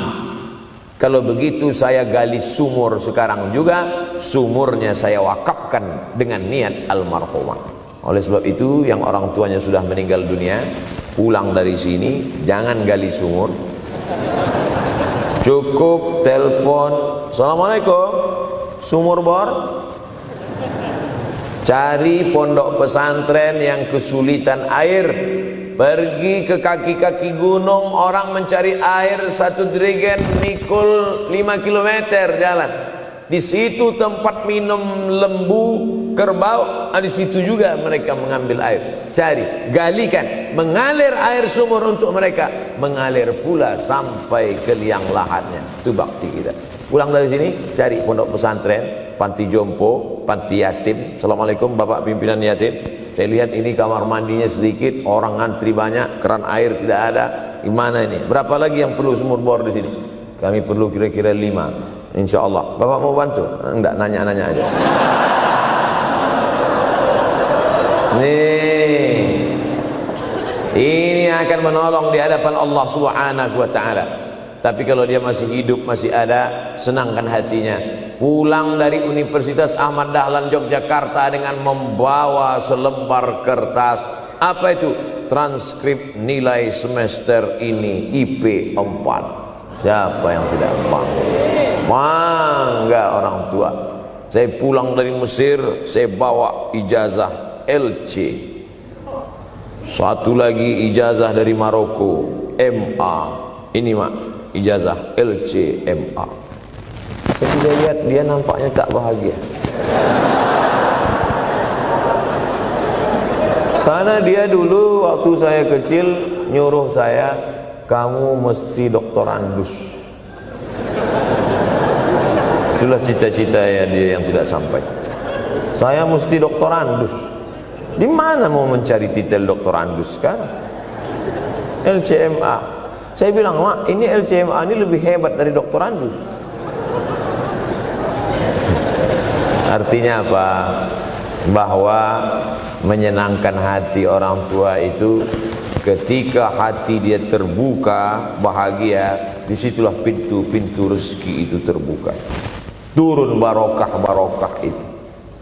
kalau begitu saya gali sumur sekarang juga, sumurnya saya wakafkan dengan niat almarhumah. Oleh sebab itu, yang orang tuanya sudah meninggal dunia, pulang dari sini jangan gali sumur, cukup telepon, assalamualaikum, sumur bor. Cari pondok pesantren yang kesulitan air, pergi ke kaki-kaki gunung, orang mencari air, satu jerigen mikul 5 km jalan. Di situ tempat minum lembu, kerbau, di situ juga mereka mengambil air. Cari, galikan, mengalir air sumur untuk mereka, mengalir pula sampai ke liang lahatnya. Itu bakti kita. Pulang dari sini, cari pondok pesantren, panti jompo, panti yatim. Assalamualaikum Bapak pimpinan yatim, saya lihat ini kamar mandinya sedikit, orang antri banyak, keran air tidak ada. Gimana ini? Berapa lagi yang perlu sumur bor di sini? Kami perlu kira-kira 5. Insya Allah. Bapak mau bantu? Enggak, nanya-nanya aja. Nih, ini akan menolong di hadapan Allah Subhanahu wa ta'ala. Tapi kalau dia masih hidup, masih ada, senangkan hatinya. Pulang dari Universitas Ahmad Dahlan Yogyakarta dengan membawa selembar kertas. Apa itu? Transkrip nilai semester ini IP 4. Siapa yang tidak bangga? Bangga orang tua. Saya pulang dari Mesir, saya bawa ijazah LC. Satu lagi ijazah dari Maroko, MA. Ini mak, ijazah LC MA. Saya sudah lihat dia nampaknya tak bahagia. Karena dia dulu waktu saya kecil nyuruh saya, kamu mesti doktorandus. Itulah cita-cita ya dia yang tidak sampai. Saya mesti doktorandus. Di mana mau mencari titel doktorandus sekarang? LCMA. Saya bilang, mak, ini LCMA ini lebih hebat dari doktorandus. Artinya apa? Bahwa menyenangkan hati orang tua itu ketika hati dia terbuka, bahagia, disitulah pintu-pintu rezeki itu terbuka. Turun barokah-barokah itu.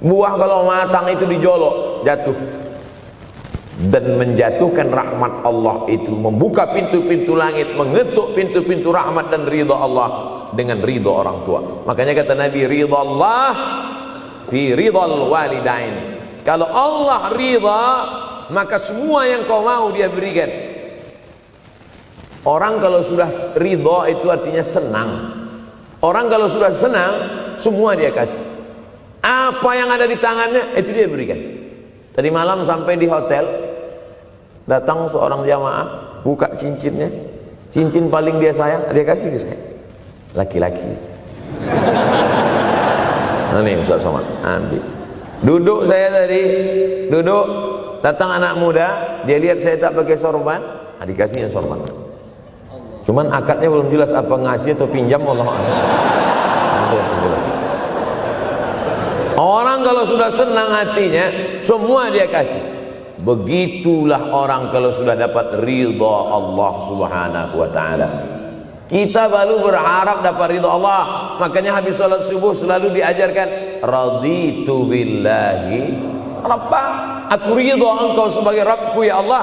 Buah kalau matang itu dijolok, jatuh. Dan menjatuhkan rahmat Allah itu, membuka pintu-pintu langit, mengetuk pintu-pintu rahmat dan ridha Allah dengan ridha orang tua. Makanya kata Nabi, ridha Allah fi ridhal walidain. Kalau Allah ridha, maka semua yang kau mau dia berikan. Orang kalau sudah ridha itu artinya senang. Orang kalau sudah senang, semua dia kasih. Apa yang ada di tangannya, itu dia berikan. Tadi malam sampai di hotel, datang seorang jamaah, buka cincinnya. Cincin paling dia sayang, dia kasih ke saya. Laki-laki. Nah nih Ustaz Somad, ambil. Duduk saya tadi, duduk. Datang anak muda, dia lihat saya tak pakai sorban, dikasihnya sorban. Cuman akadnya belum jelas apa ngasih atau pinjam, Allah. Orang kalau sudah senang hatinya, semua dia kasih. Begitulah orang kalau sudah dapat ridha Allah Subhanahu wa ta'ala. Kita baru berharap dapat ridha Allah. Makanya habis salat subuh selalu diajarkan, raditu billahi Rabba, aku ridha engkau sebagai Rabbku ya Allah.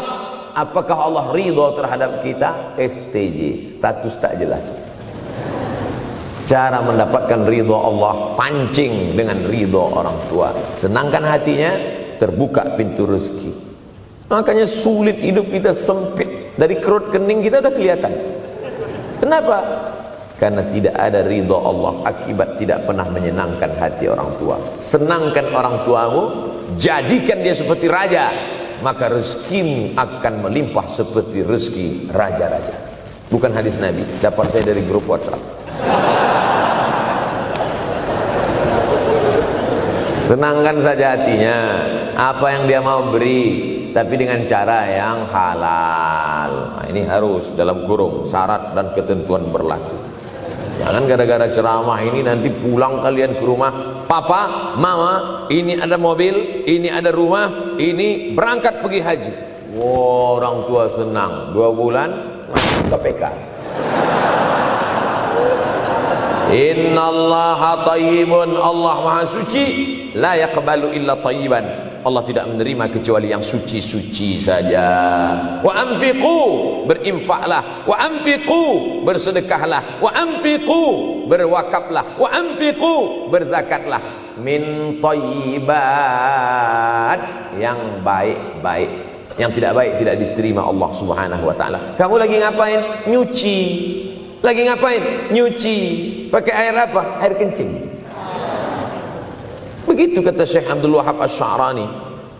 Apakah Allah ridha terhadap kita? STJ, status tak jelas. Cara mendapatkan ridha Allah, pancing dengan ridha orang tua. Senangkan hatinya, terbuka pintu rezeki. Makanya sulit hidup kita, sempit. Dari kerut kening kita udah kelihatan. Kenapa? Karena tidak ada ridha Allah akibat tidak pernah menyenangkan hati orang tua. Senangkan orang tuamu, jadikan dia seperti raja, maka rezekimu akan melimpah seperti rezeki raja-raja. Bukan hadis Nabi, dapat saya dari grup WhatsApp. Senangkan saja hatinya, apa yang dia mau beri, tapi dengan cara yang halal. Nah, ini harus dalam kurung syarat dan ketentuan berlaku. Jangan gara-gara ceramah ini nanti pulang kalian ke rumah, papa, mama, ini ada mobil, ini ada rumah, ini berangkat pergi haji. Wow, orang tua senang, 2 bulan KPK. Innallaha thayyibun, Allah maha suci, la yaqbalu illa thayyiban. Allah tidak menerima kecuali yang suci-suci saja. Wa anfiqu, berinfaklah. Wa anfiqu, bersedekahlah. Wa anfiqu, berwakaflah. Wa anfiqu, berzakatlah. Min thayyibat, yang baik-baik. Yang tidak baik tidak diterima Allah Subhanahu wa taala. Kamu lagi ngapain? Nyuci. Lagi ngapain? Nyuci. Pakai air apa? Air kencing. Begitu kata Syekh Abdul Wahab Asy-Sya'rani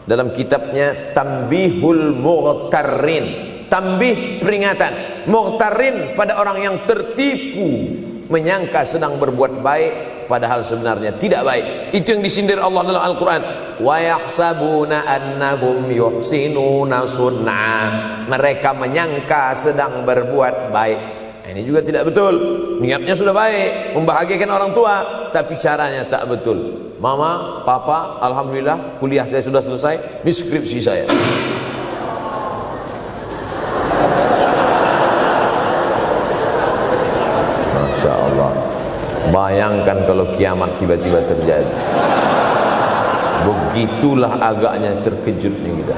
dalam kitabnya Tanbihul Mughtarrin. Tanbih, peringatan. Mughtarrin, pada orang yang tertipu, menyangka sedang berbuat baik padahal sebenarnya tidak baik. Itu yang disindir Allah dalam Al-Quran. Wa yahsabuna annahum yuhsinuna sun'a. Mereka menyangka sedang berbuat baik. Nah, ini juga tidak betul. Niatnya sudah baik, membahagiakan orang tua, tapi caranya tak betul. Mama, papa, alhamdulillah kuliah saya sudah selesai, ini skripsi saya. Masya Allah. Bayangkan kalau kiamat tiba-tiba terjadi. Begitulah agaknya terkejutnya kita.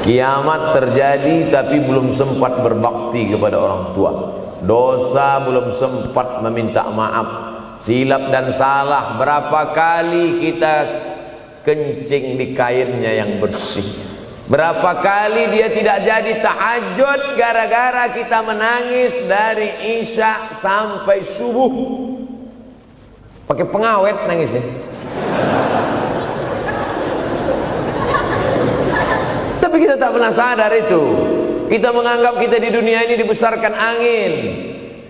Kiamat terjadi tapi belum sempat berbakti kepada orang tua. Dosa belum sempat meminta maaf. Silap dan salah berapa kali kita kencing di kainnya yang bersih. Berapa kali dia tidak jadi tahajud gara-gara kita menangis dari Isya sampai subuh. Pakai pengawet nangisnya. Tapi kita tak pernah sadar itu. Kita menganggap kita di dunia ini dibesarkan angin.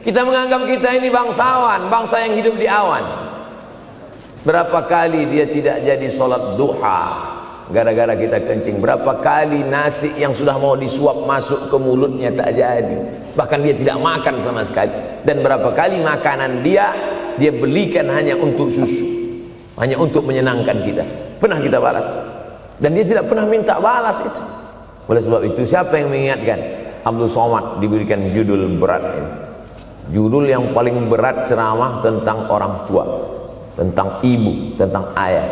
Kita menganggap kita ini bangsawan, bangsa yang hidup di awan. Berapa kali dia tidak jadi sholat duha gara-gara kita kencing. Berapa kali nasi yang sudah mau disuap masuk ke mulutnya tak jadi. Bahkan dia tidak makan sama sekali. Dan berapa kali makanan dia belikan hanya untuk susu, hanya untuk menyenangkan kita. Pernah kita balas. Dan dia tidak pernah minta balas itu. Oleh sebab itu siapa yang mengingatkan? Abdul Somad diberikan judul berat ini. Judul yang paling berat ceramah tentang orang tua, tentang ibu, tentang ayah.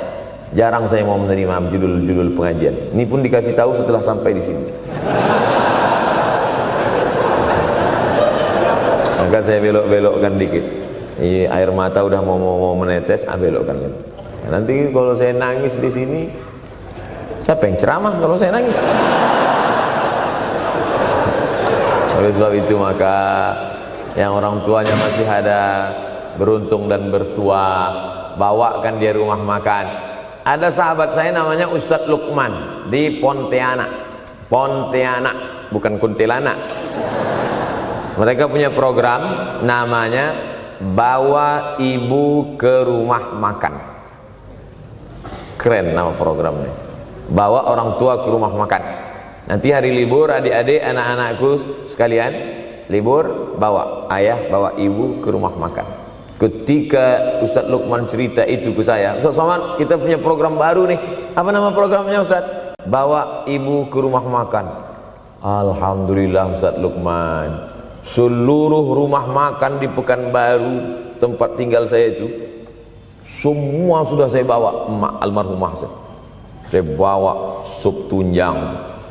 Jarang saya mau menerima judul-judul pengajian. Ini pun dikasih tahu setelah sampai di sini. Maka saya belok-belokkan dikit. Air mata udah mau menetes, belokkan. Nanti kalau saya nangis di sini, siapa yang ceramah kalau saya nangis? Oleh sebab itu maka yang orang tuanya masih ada, beruntung dan bertua, bawakan dia rumah makan. Ada sahabat saya namanya Ustadz Lukman di Pontianak, bukan Kuntilanak. Mereka punya program namanya Bawa Ibu ke Rumah Makan. Keren nama programnya. Bawa orang tua ke rumah makan. Nanti hari libur adik-adik anak-anakku sekalian libur, bawa ayah bawa ibu ke rumah makan. Ketika Ustadz Lukman cerita itu ke saya, Ustadz Somad, kita punya program baru nih. Apa nama programnya Ustadz? Bawa ibu ke rumah makan. Alhamdulillah Ustadz Lukman, seluruh rumah makan di Pekanbaru tempat tinggal saya itu semua sudah saya bawa. Emak almarhumah saya bawa sup tunjang,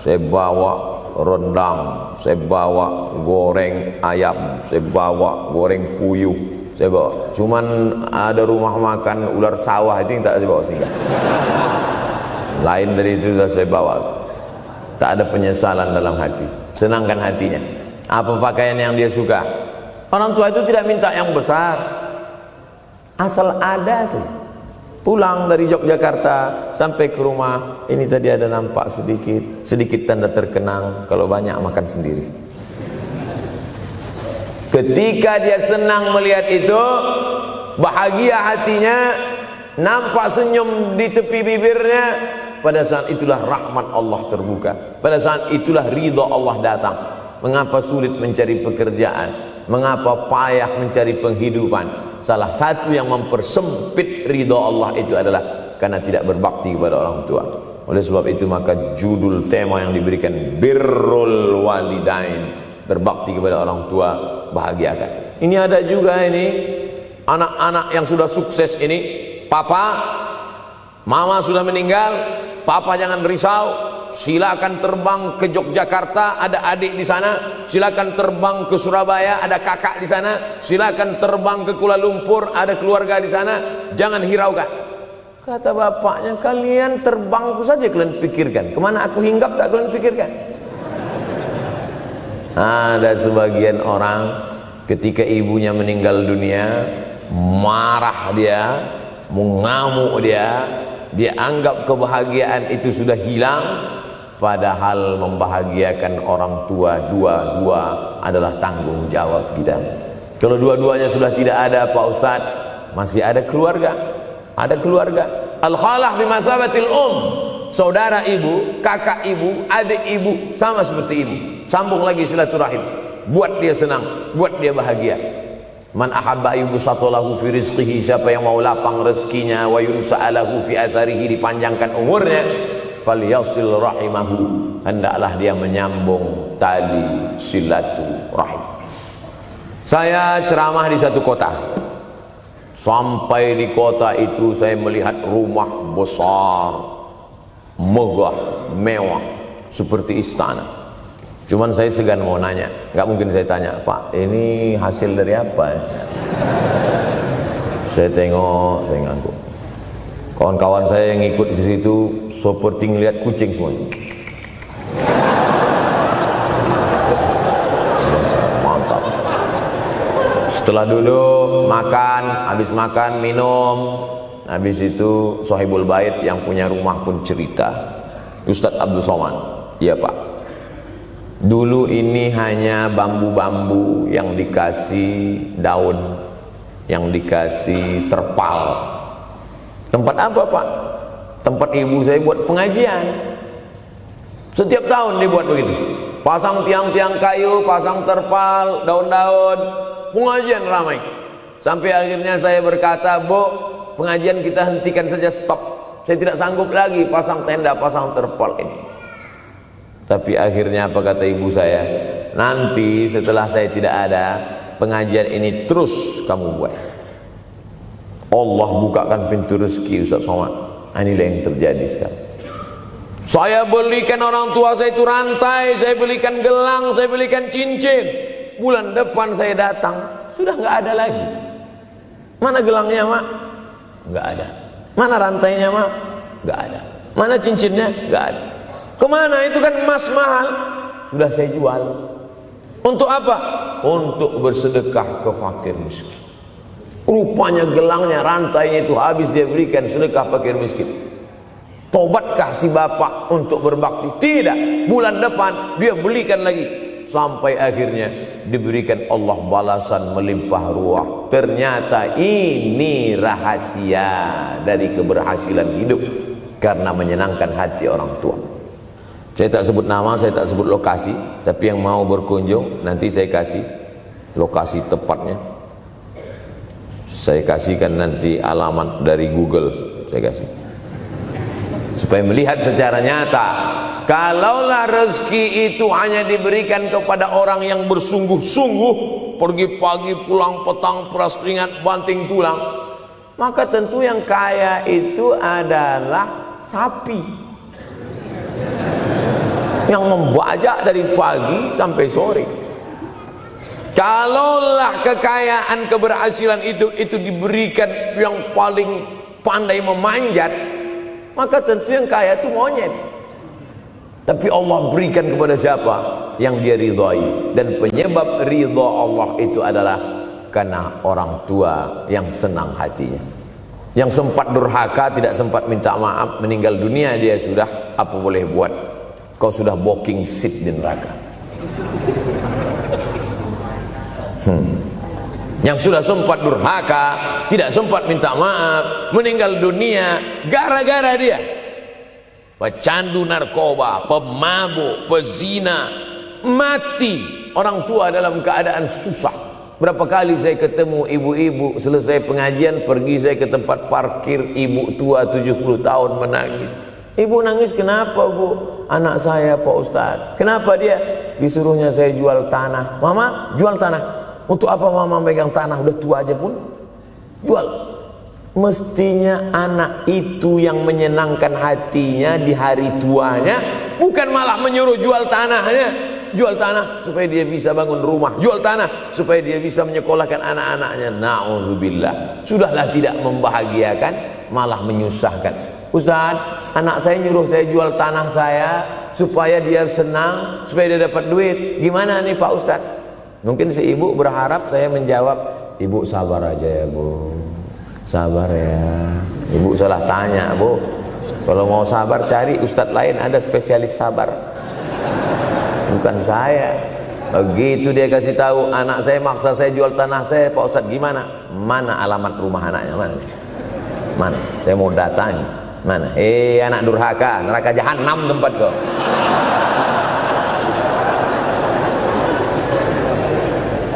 saya bawa rendang, saya bawa goreng ayam, saya bawa goreng puyuh, saya bawa. Cuman ada rumah makan ular sawah itu yang tak saya bawa singgah. Lain dari itu sudah saya bawa. Tak ada penyesalan dalam hati. senangkan hatinya. Apa pakaian yang dia suka? Orang tua itu tidak minta yang besar, asal ada sih. Pulang dari Yogyakarta sampai ke rumah, ini tadi ada nampak sedikit tanda terkenang. Kalau banyak makan sendiri. Ketika dia senang melihat itu, bahagia hatinya, nampak senyum di tepi bibirnya, pada saat itulah rahmat Allah terbuka. Pada saat itulah ridha Allah datang. Mengapa sulit mencari pekerjaan? Mengapa payah mencari penghidupan? Salah satu yang mempersempit ridha Allah itu adalah karena tidak berbakti kepada orang tua. Oleh sebab itu maka judul tema yang diberikan birrul walidain, berbakti kepada orang tua, bahagiakan. Ini ada juga ini anak-anak yang sudah sukses ini, papa, mama sudah meninggal, papa jangan risau, silakan terbang ke Yogyakarta, ada adik di sana, silakan terbang ke Surabaya, ada kakak di sana, silakan terbang ke Kuala Lumpur, ada keluarga di sana, jangan hiraukan. Kata bapaknya, kalian terbangku saja kalian pikirkan, kemana aku hinggap tak kalian pikirkan. Ada sebagian orang ketika ibunya meninggal dunia, marah dia, mengamuk dia anggap kebahagiaan itu sudah hilang, padahal membahagiakan orang tua dua-dua adalah tanggung jawab kita. Kalau dua-duanya sudah tidak ada Pak Ustadz, masih ada keluarga. Ada keluarga. Al-khalah bimasabatil saudara ibu, kakak ibu, adik ibu, sama seperti ibu. Sambung lagi silaturahim, buat dia senang, buat dia bahagia. Man ahabba yubsatalahu fi rizqihi, siapa yang mau lapang rezekinya, wa yunsa'alahu fi asarihi, dipanjangkan umurnya, falyasil rahimahu, hendaklah dia menyambung tali silaturahim. Saya ceramah di satu kota. Sampai di kota itu saya melihat rumah besar, megah, mewah, seperti istana. Cuman saya segan mau nanya, nggak mungkin saya tanya, Pak, ini hasil dari apa? Saya tengok, saya ngangguk. Kawan-kawan saya yang ikut di situ seperti ngelihat kucing semua. Mantap. Setelah duduk, makan, habis makan, minum, habis itu Sohibul Bait yang punya rumah pun cerita. Ustadz Abdul Somad, iya Pak. Dulu ini hanya bambu-bambu yang dikasih daun, yang dikasih terpal. Tempat apa Pak? Tempat ibu saya buat pengajian. Setiap tahun dibuat begitu. Pasang tiang-tiang kayu, pasang terpal, daun-daun, pengajian ramai. Sampai akhirnya saya berkata, Bu, pengajian kita hentikan saja, stop. Saya tidak sanggup lagi pasang tenda, pasang terpal ini. Tapi akhirnya apa kata ibu saya? Nanti setelah saya tidak ada, pengajian ini terus kamu buat. Allah bukakan pintu rezeki Ustaz Somad. Inilah yang terjadi sekarang. Saya belikan orang tua saya itu rantai, saya belikan gelang, saya belikan cincin. Bulan depan saya datang, sudah nggak ada lagi. Mana gelangnya Mak? Nggak ada. Mana rantainya Mak? Nggak ada. Mana cincinnya? Nggak ada. Kemana? Itu kan emas mahal. Sudah saya jual. Untuk apa? Untuk bersedekah ke fakir miskin. Rupanya gelangnya, rantainya itu habis dia berikan sedekah fakir miskin. Tobatkah si bapak untuk berbakti? Tidak. Bulan depan dia belikan lagi. Sampai akhirnya diberikan Allah balasan melimpah ruah. Ternyata ini rahasia dari keberhasilan hidup, karena menyenangkan hati orang tua. Saya tak sebut nama, saya tak sebut lokasi, tapi yang mau berkunjung nanti saya kasih lokasi tepatnya. Saya kasihkan nanti alamat dari Google, saya kasih, supaya melihat secara nyata. Kalaulah rezeki itu hanya diberikan kepada orang yang bersungguh-sungguh, pergi pagi pulang petang, peras keringat banting tulang, maka tentu yang kaya itu adalah sapi yang membajak dari pagi sampai sore. Kalaulah kekayaan, keberhasilan itu diberikan yang paling pandai memanjat, maka tentu yang kaya itu monyet. Tapi Allah berikan kepada siapa yang dia ridhai. Dan penyebab ridha Allah itu adalah karena orang tua yang senang hatinya. Yang sempat durhaka, tidak sempat minta maaf, meninggal dunia dia sudah, apa boleh buat? Kau sudah booking seat di neraka. Yang sudah sempat durhaka, tidak sempat minta maaf, meninggal dunia gara-gara dia pecandu narkoba, pemabuk, pezina, mati. Orang tua dalam keadaan susah. Berapa kali saya ketemu ibu-ibu selesai pengajian, pergi saya ke tempat parkir, ibu tua 70 tahun menangis. Ibu nangis kenapa bu? Anak saya Pak Ustadz. Kenapa dia? Disuruhnya saya jual tanah. Mama jual tanah. Untuk apa mama megang tanah? Udah tua aja pun jual. Mestinya anak itu yang menyenangkan hatinya di hari tuanya, bukan malah menyuruh jual tanahnya. Jual tanah supaya dia bisa bangun rumah, jual tanah supaya dia bisa menyekolahkan anak-anaknya. Na'udzubillah. Sudahlah tidak membahagiakan, malah menyusahkan. Ustaz, anak saya nyuruh saya jual tanah saya supaya dia senang, supaya dia dapat duit. Gimana nih Pak Ustaz? Mungkin si ibu berharap saya menjawab, ibu sabar aja ya bu, sabar ya. Ibu salah tanya bu. Kalau mau sabar cari ustadz lain, ada spesialis sabar, bukan saya. Begitu dia kasih tahu, anak saya maksa saya jual tanah saya, Pak Ustadz gimana? Mana alamat rumah anaknya? Mana? Saya mau datang. Mana? Anak durhaka, neraka jahanam tempat kau.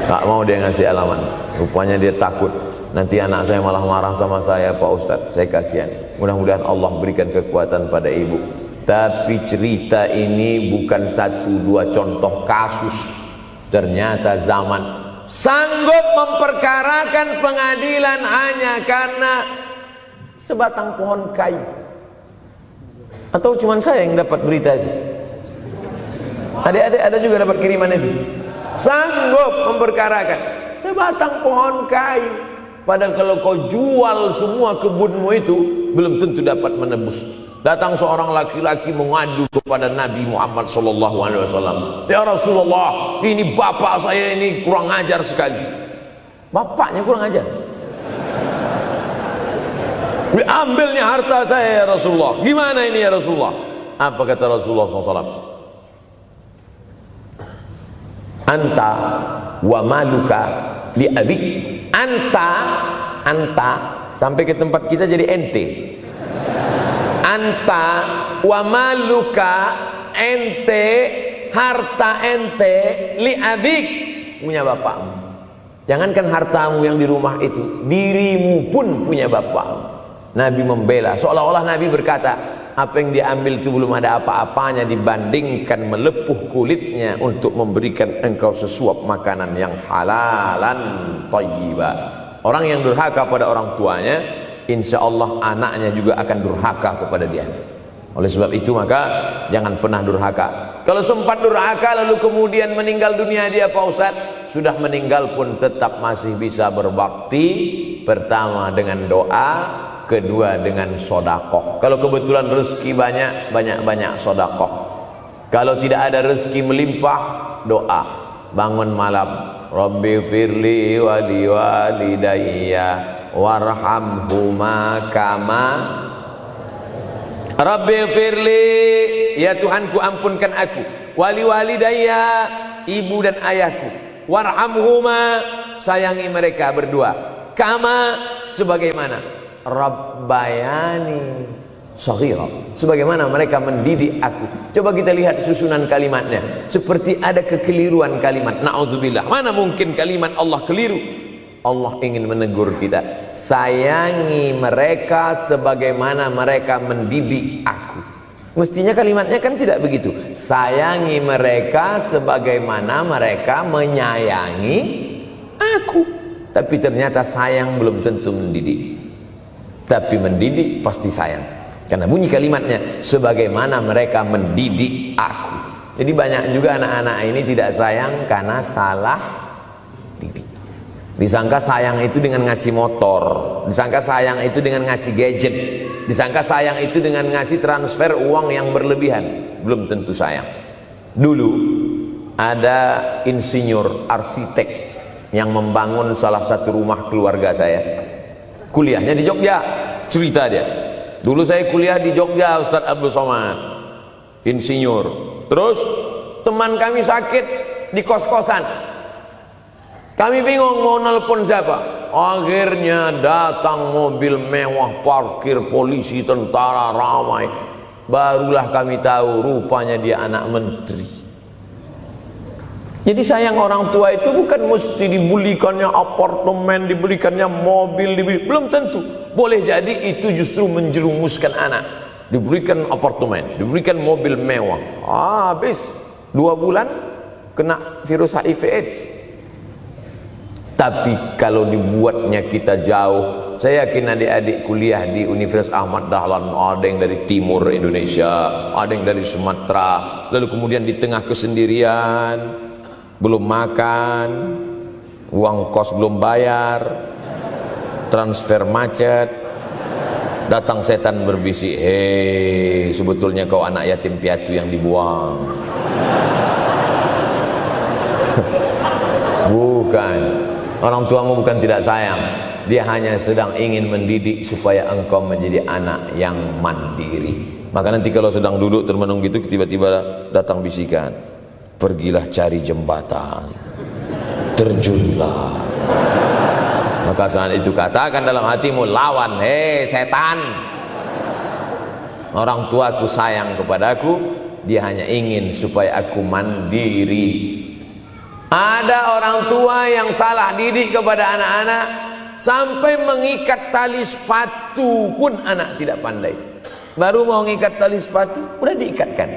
Tak mau dia ngasih alamat. Rupanya dia takut nanti anak saya malah marah sama saya, Pak Ustadz. Saya kasihan. Mudah-mudahan Allah berikan kekuatan pada ibu. Tapi cerita ini bukan satu dua contoh kasus. Ternyata zaman sanggup memperkarakan pengadilan hanya karena sebatang pohon kayu. Atau cuma saya yang dapat berita itu? Adik-adik ada juga dapat kiriman itu? Sanggup memperkarakan sebatang pohon kayu. Padahal kalau kau jual semua kebunmu itu, belum tentu dapat menebus. Datang seorang laki-laki mengadu kepada Nabi Muhammad SAW. Ya Rasulullah, ini bapak saya ini kurang ajar sekali. Bapaknya kurang ajar. Ambilnya harta saya ya Rasulullah. Gimana ini ya Rasulullah? Apa kata Rasulullah SAW? Anta wa maluka li abik. Anta sampai ke tempat kita jadi ente. Anta wa maluka, ente, harta ente, li abik, punya bapakmu. Jangankan hartamu yang di rumah itu, dirimu pun punya bapakmu. Nabi membela, seolah-olah Nabi berkata, apa yang diambil itu belum ada apa-apanya dibandingkan melepuh kulitnya untuk memberikan engkau sesuap makanan yang halalan thayyibah. Orang yang durhaka pada orang tuanya, insya Allah anaknya juga akan durhaka kepada dia. Oleh sebab itu maka jangan pernah durhaka. Kalau sempat durhaka lalu kemudian meninggal dunia dia Pak Ustadz, sudah meninggal pun tetap masih bisa berbakti. Pertama dengan doa, kedua dengan sodakoh. Kalau kebetulan rezeki banyak sodakoh. Kalau tidak ada rezeki melimpah, doa. Bangun malam, Rabbi firli wali walidayya warhamhuma kama Rabbi firli, ya Tuhanku ampunkan aku, wali walidayya, ibu dan ayahku, warhamhuma, sayangi mereka berdua, kama, sebagaimana Rabbayani saghira, sebagaimana mereka mendidik aku. Coba kita lihat susunan kalimatnya, seperti ada kekeliruan kalimat. Na'udzubillah, mana mungkin kalimat Allah keliru. Allah ingin menegur kita, sayangi mereka sebagaimana mereka mendidik aku. Mestinya kalimatnya kan tidak begitu. Sayangi mereka sebagaimana mereka menyayangi aku. Tapi ternyata sayang belum tentu mendidik. Tapi mendidik pasti sayang. Karena bunyi kalimatnya, sebagaimana mereka mendidik aku. Jadi banyak juga anak-anak ini tidak sayang karena salah didik. Disangka sayang itu dengan ngasih motor, disangka sayang itu dengan ngasih gadget, disangka sayang itu dengan ngasih transfer uang yang berlebihan. Belum tentu sayang. Dulu ada insinyur arsitek yang membangun salah satu rumah keluarga saya. Kuliahnya di Jogja. Cerita dia, dulu saya kuliah di Jogja, Ustadz Abdul Somad, insinyur. Terus teman kami sakit di kos-kosan. Kami bingung mau nelpon siapa. Akhirnya datang mobil mewah, parkir polisi, tentara, ramai. Barulah kami tahu rupanya dia anak menteri. Jadi sayang orang tua itu bukan mesti dibelikannya apartemen, dibelikannya mobil, belum tentu. Boleh jadi itu justru menjerumuskan anak. Diberikan apartemen, diberikan mobil mewah. Habis 2 bulan kena virus HIV AIDS. Tapi kalau dibuatnya kita jauh, saya yakin adik-adik kuliah di Universitas Ahmad Dahlan, ada yang dari timur Indonesia, ada yang dari Sumatera, lalu kemudian di tengah kesendirian, belum makan, uang kos belum bayar, transfer macet, datang setan berbisik, hei sebetulnya kau anak yatim piatu yang dibuang. Bukan, orang tuamu bukan tidak sayang, dia hanya sedang ingin mendidik supaya engkau menjadi anak yang mandiri. Maka nanti kalau sedang duduk termenung gitu, tiba-tiba datang bisikan, pergilah cari jembatan, terjunlah. Maka saat itu katakan dalam hatimu, lawan, hei setan. Orang tuaku sayang kepadaku, dia hanya ingin supaya aku mandiri. Ada orang tua yang salah didik kepada anak-anak, sampai mengikat tali sepatu pun anak tidak pandai. Baru mau mengikat tali sepatu, sudah diikatkan.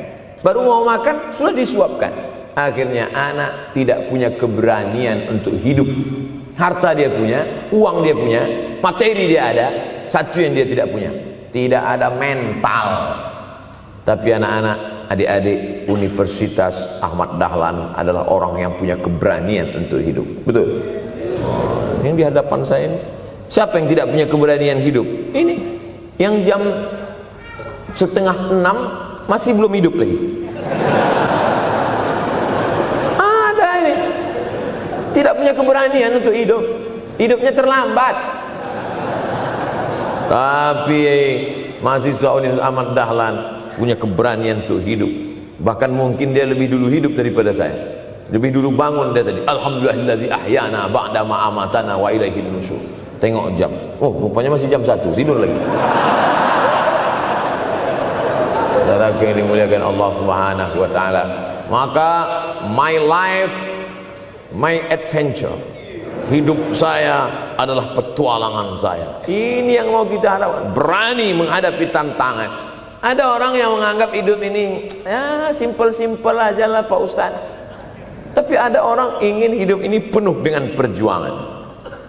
Baru mau makan, sudah disuapkan. Akhirnya anak tidak punya keberanian untuk hidup. Harta dia punya, uang dia punya, materi dia ada, satu yang dia tidak punya, tidak ada mental. Tapi anak-anak, adik-adik Universitas Ahmad Dahlan adalah orang yang punya keberanian untuk hidup. Betul? Yang di hadapan saya ini, siapa yang tidak punya keberanian hidup? Ini yang jam 5:30 masih belum hidup lagi. Ada ini tidak punya keberanian untuk hidup, hidupnya terlambat. Tapi mahasiswa Universitas Ahmad Dahlan punya keberanian untuk hidup. Bahkan mungkin dia lebih dulu hidup daripada saya. Lebih dulu bangun dia tadi. Alhamdulillahillazi ahyana ba'da ma amatana wa ilaihi nusyur. Tengok jam. Oh, rupanya masih jam 1, tidur lagi. Saudara yang dimuliakan Allah Subhanahu wa taala. Maka my life, my adventure. Hidup saya adalah petualangan saya. Ini yang mau kita harapkan. Berani menghadapi tantangan. Ada orang yang menganggap hidup ini ya simpel-simpel aja lah Pak Ustaz. Tapi ada orang ingin hidup ini penuh dengan perjuangan.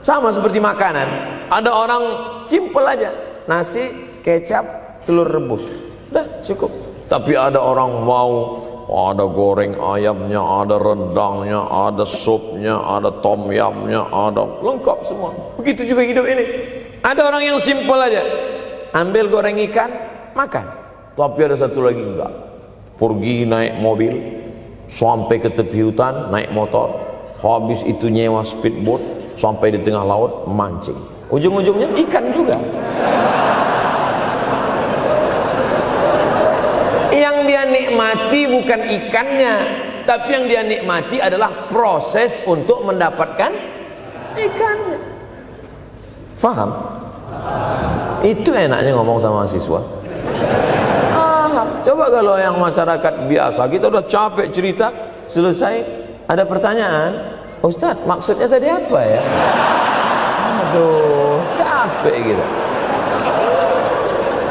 Sama seperti makanan. Ada orang simpel aja, nasi, kecap, telur rebus, dah cukup. Tapi ada orang mau ada goreng ayamnya, ada rendangnya, ada supnya, ada tom yamnya, ada lengkap semua. Begitu juga hidup ini. Ada orang yang simpel aja, ambil goreng ikan, makan. Tapi ada satu lagi enggak, pergi naik mobil sampai ke tepi hutan, naik motor, habis itu nyewa speedboat sampai di tengah laut mancing, ujung-ujungnya ikan juga. Yang dia nikmati bukan ikannya, tapi yang dia nikmati adalah proses untuk mendapatkan ikannya. Faham? Itu enaknya ngomong sama mahasiswa. Coba kalau yang masyarakat biasa, kita udah capek cerita, selesai ada pertanyaan, Ustaz maksudnya tadi apa ya? Aduh, capek gitu.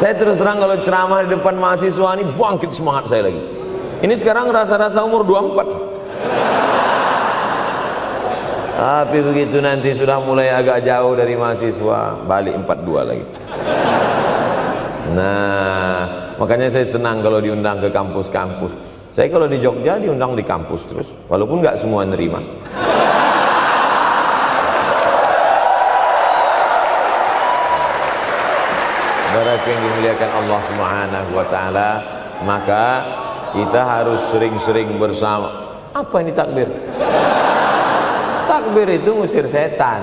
Saya terus terang kalau ceramah di depan mahasiswa ini bangkit semangat saya lagi. Ini sekarang rasa-rasa umur 24. Tapi begitu nanti sudah mulai agak jauh dari mahasiswa, balik 42 lagi. Nah, makanya saya senang kalau diundang ke kampus-kampus. Saya kalau di Jogja diundang di kampus terus, walaupun nggak semua nerima. Saudara yang dimuliakan Allah Subhanahu wa taala, maka kita harus sering-sering bersama. Apa ini takbir? Takbir itu ngusir setan.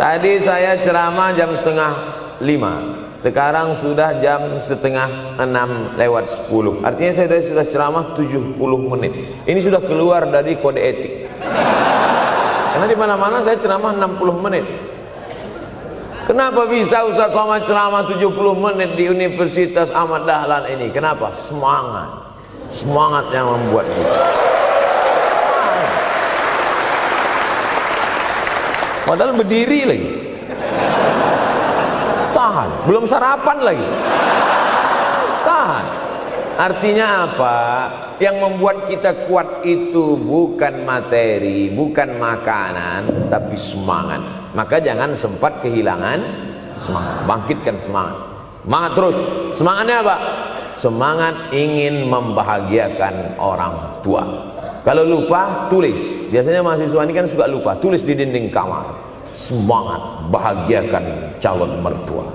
Tadi saya ceramah jam 4:30. Sekarang sudah jam 5:30 Artinya saya sudah ceramah 70 menit. Ini sudah keluar dari kode etik. Karena di mana-mana saya ceramah 60 menit. Kenapa bisa Ustaz Somad ceramah 70 menit di Universitas Ahmad Dahlan ini? Kenapa? Semangat. Semangat yang membuat kita. Padahal berdiri lagi. Tahan, belum sarapan lagi. Tahan. Artinya apa? Yang membuat kita kuat itu bukan materi, bukan makanan, tapi semangat. Maka jangan sempat kehilangan semangat. Bangkitkan semangat. Semangat terus. Semangatnya apa? Semangat ingin membahagiakan orang tua. Kalau lupa, tulis. Biasanya mahasiswa ini kan suka lupa. Tulis di dinding kamar. Semangat bahagiakan calon mertua.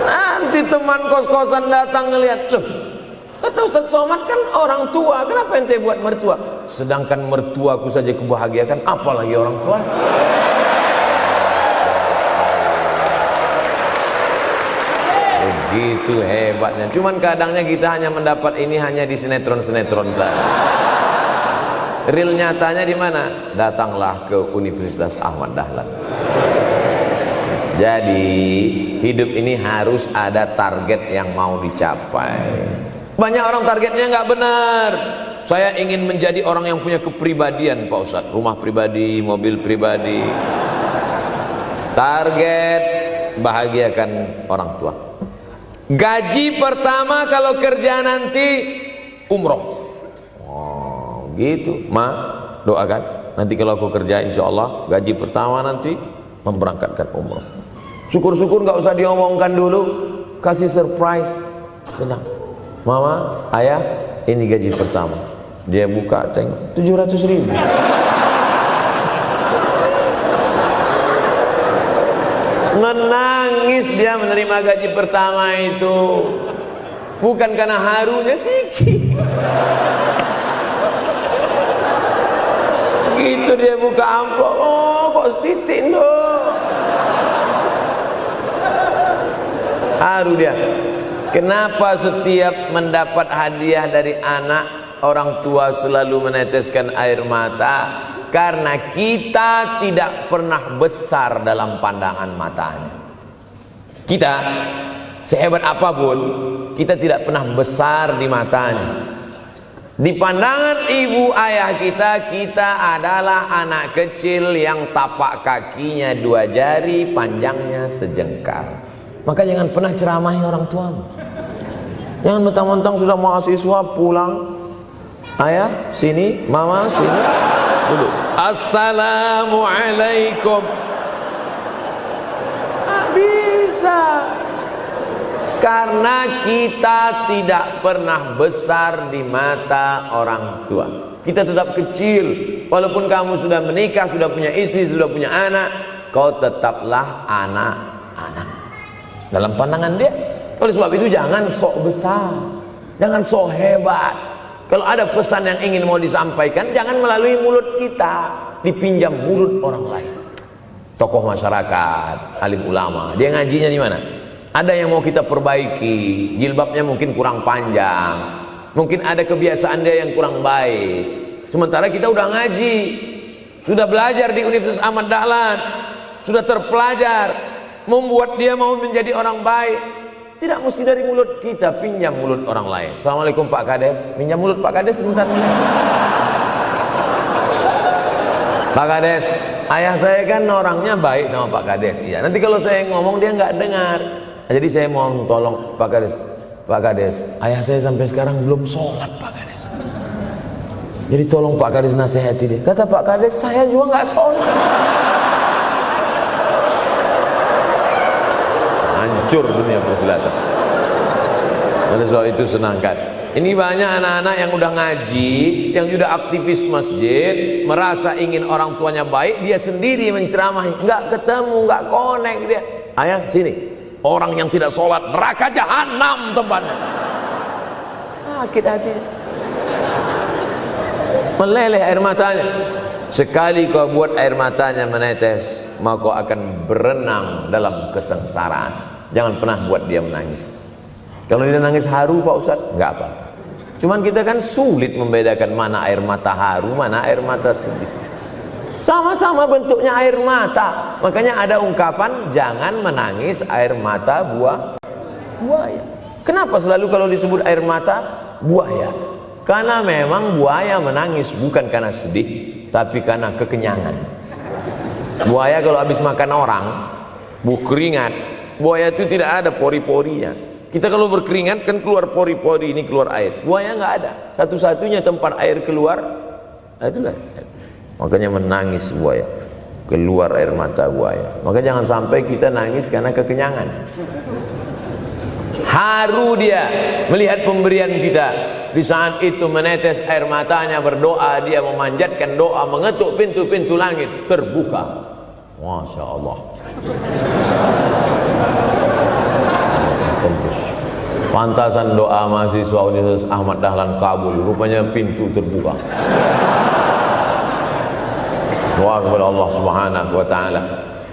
Nanti teman kos-kosan datang ngelihat, loh, kata Ustaz Somad kan orang tua, kenapa ente buat mertua? Sedangkan mertuaku saja kebahagiakan, apalagi orang tua. Begitu hebatnya. Cuman kadangnya kita hanya mendapat ini hanya di sinetron-sinetron saja. Real nyatanya di mana? Datanglah ke Universitas Ahmad Dahlan. Jadi hidup ini harus ada target yang mau dicapai. Banyak orang targetnya nggak benar. Saya ingin menjadi orang yang punya kepribadian, Pak Ustadz. Rumah pribadi, mobil pribadi. Target bahagiakan orang tua. Gaji pertama kalau kerja nanti umroh. Oh, gitu. Doakan. Nanti kalau aku kerja, insya Allah gaji pertama nanti memberangkatkan umroh. Syukur-syukur nggak usah diomongkan dulu, kasih surprise, senang. Mama, ayah, ini gaji pertama. Dia buka, tengok 700.000. Menangis dia menerima gaji pertama itu, bukan karena harunya sikit. Gitu dia buka amplop, oh kok setitik dong. Haru dia. Kenapa setiap mendapat hadiah dari anak, orang tua selalu meneteskan air mata? Karena kita tidak pernah besar dalam pandangan matanya. Kita sehebat apapun, kita tidak pernah besar di matanya. Di pandangan ibu ayah kita, kita adalah anak kecil yang tapak kakinya 2 jari, panjangnya sejengkal. Maka jangan pernah ceramahi orang tuamu. Jangan mentang-mentang sudah mahasiswa pulang, ayah sini, mama sini, dulu. Assalamualaikum. Bisa. Karena kita tidak pernah besar di mata orang tua. Kita tetap kecil. Walaupun kamu sudah menikah, sudah punya istri, sudah punya anak, kau tetaplah anak-anak dalam pandangan dia. Oleh sebab itu jangan sok besar, jangan sok hebat. Kalau ada pesan yang ingin mau disampaikan, jangan melalui mulut kita, dipinjam mulut orang lain. Tokoh masyarakat, alim ulama, dia ngajinya di mana? Ada yang mau kita perbaiki, jilbabnya mungkin kurang panjang, mungkin ada kebiasaan dia yang kurang baik. Sementara kita udah ngaji, sudah belajar di Universitas Ahmad Dahlan, sudah terpelajar, membuat dia mau menjadi orang baik. Tidak mesti dari mulut kita, pinjam mulut orang lain. Assalamualaikum Pak Kades, pinjam mulut Pak Kades sebentar. Pak Kades, ayah saya kan orangnya baik sama Pak Kades. Iya, nanti kalau saya ngomong dia nggak dengar. Jadi saya mohon tolong Pak Kades, Pak Kades, ayah saya sampai sekarang belum sholat Pak Kades. Jadi tolong Pak Kades nasihati dia. Kata Pak Kades, saya juga nggak sholat. Hancur dunia persilatan. Oleh sebab itu senangkan Ini banyak anak-anak yang udah ngaji, yang sudah aktivis masjid, merasa ingin orang tuanya baik, dia sendiri menceramahi, nggak ketemu, nggak connect dia. Ayah sini, orang yang tidak sholat neraka jahanam tempatnya. Sakit hatinya, meleleh air matanya. Sekali kau buat air matanya menetes, maka kau akan berenang dalam kesengsaraan. Jangan pernah buat dia menangis. Kalau dia nangis haru Pak Ustadz, nggak apa-apa. Cuman kita kan sulit membedakan mana air mata haru, mana air mata sedih. Sama-sama bentuknya air mata. Makanya ada ungkapan, jangan menangis air mata buaya. Kenapa selalu kalau disebut air mata buaya? Karena memang buaya menangis bukan karena sedih, tapi karena kekenyangan. Buaya kalau habis makan orang, keringat, buaya itu tidak ada pori-porinya. Kita kalau berkeringat kan keluar pori-pori, ini keluar air. Buaya nggak ada. Satu-satunya tempat air keluar, itulah. Makanya menangis buaya, keluar air mata buaya. Maka jangan sampai kita nangis karena kekenyangan. Haru dia melihat pemberian kita. Di saat itu menetes air matanya, berdoa, dia memanjatkan doa, mengetuk pintu-pintu langit, terbuka. Masya Allah. Pantasan doa mahasiswa Universitas Ahmad Dahlan kabul, rupanya pintu terbuka. Doa kepada Allah Subhanahu wa taala.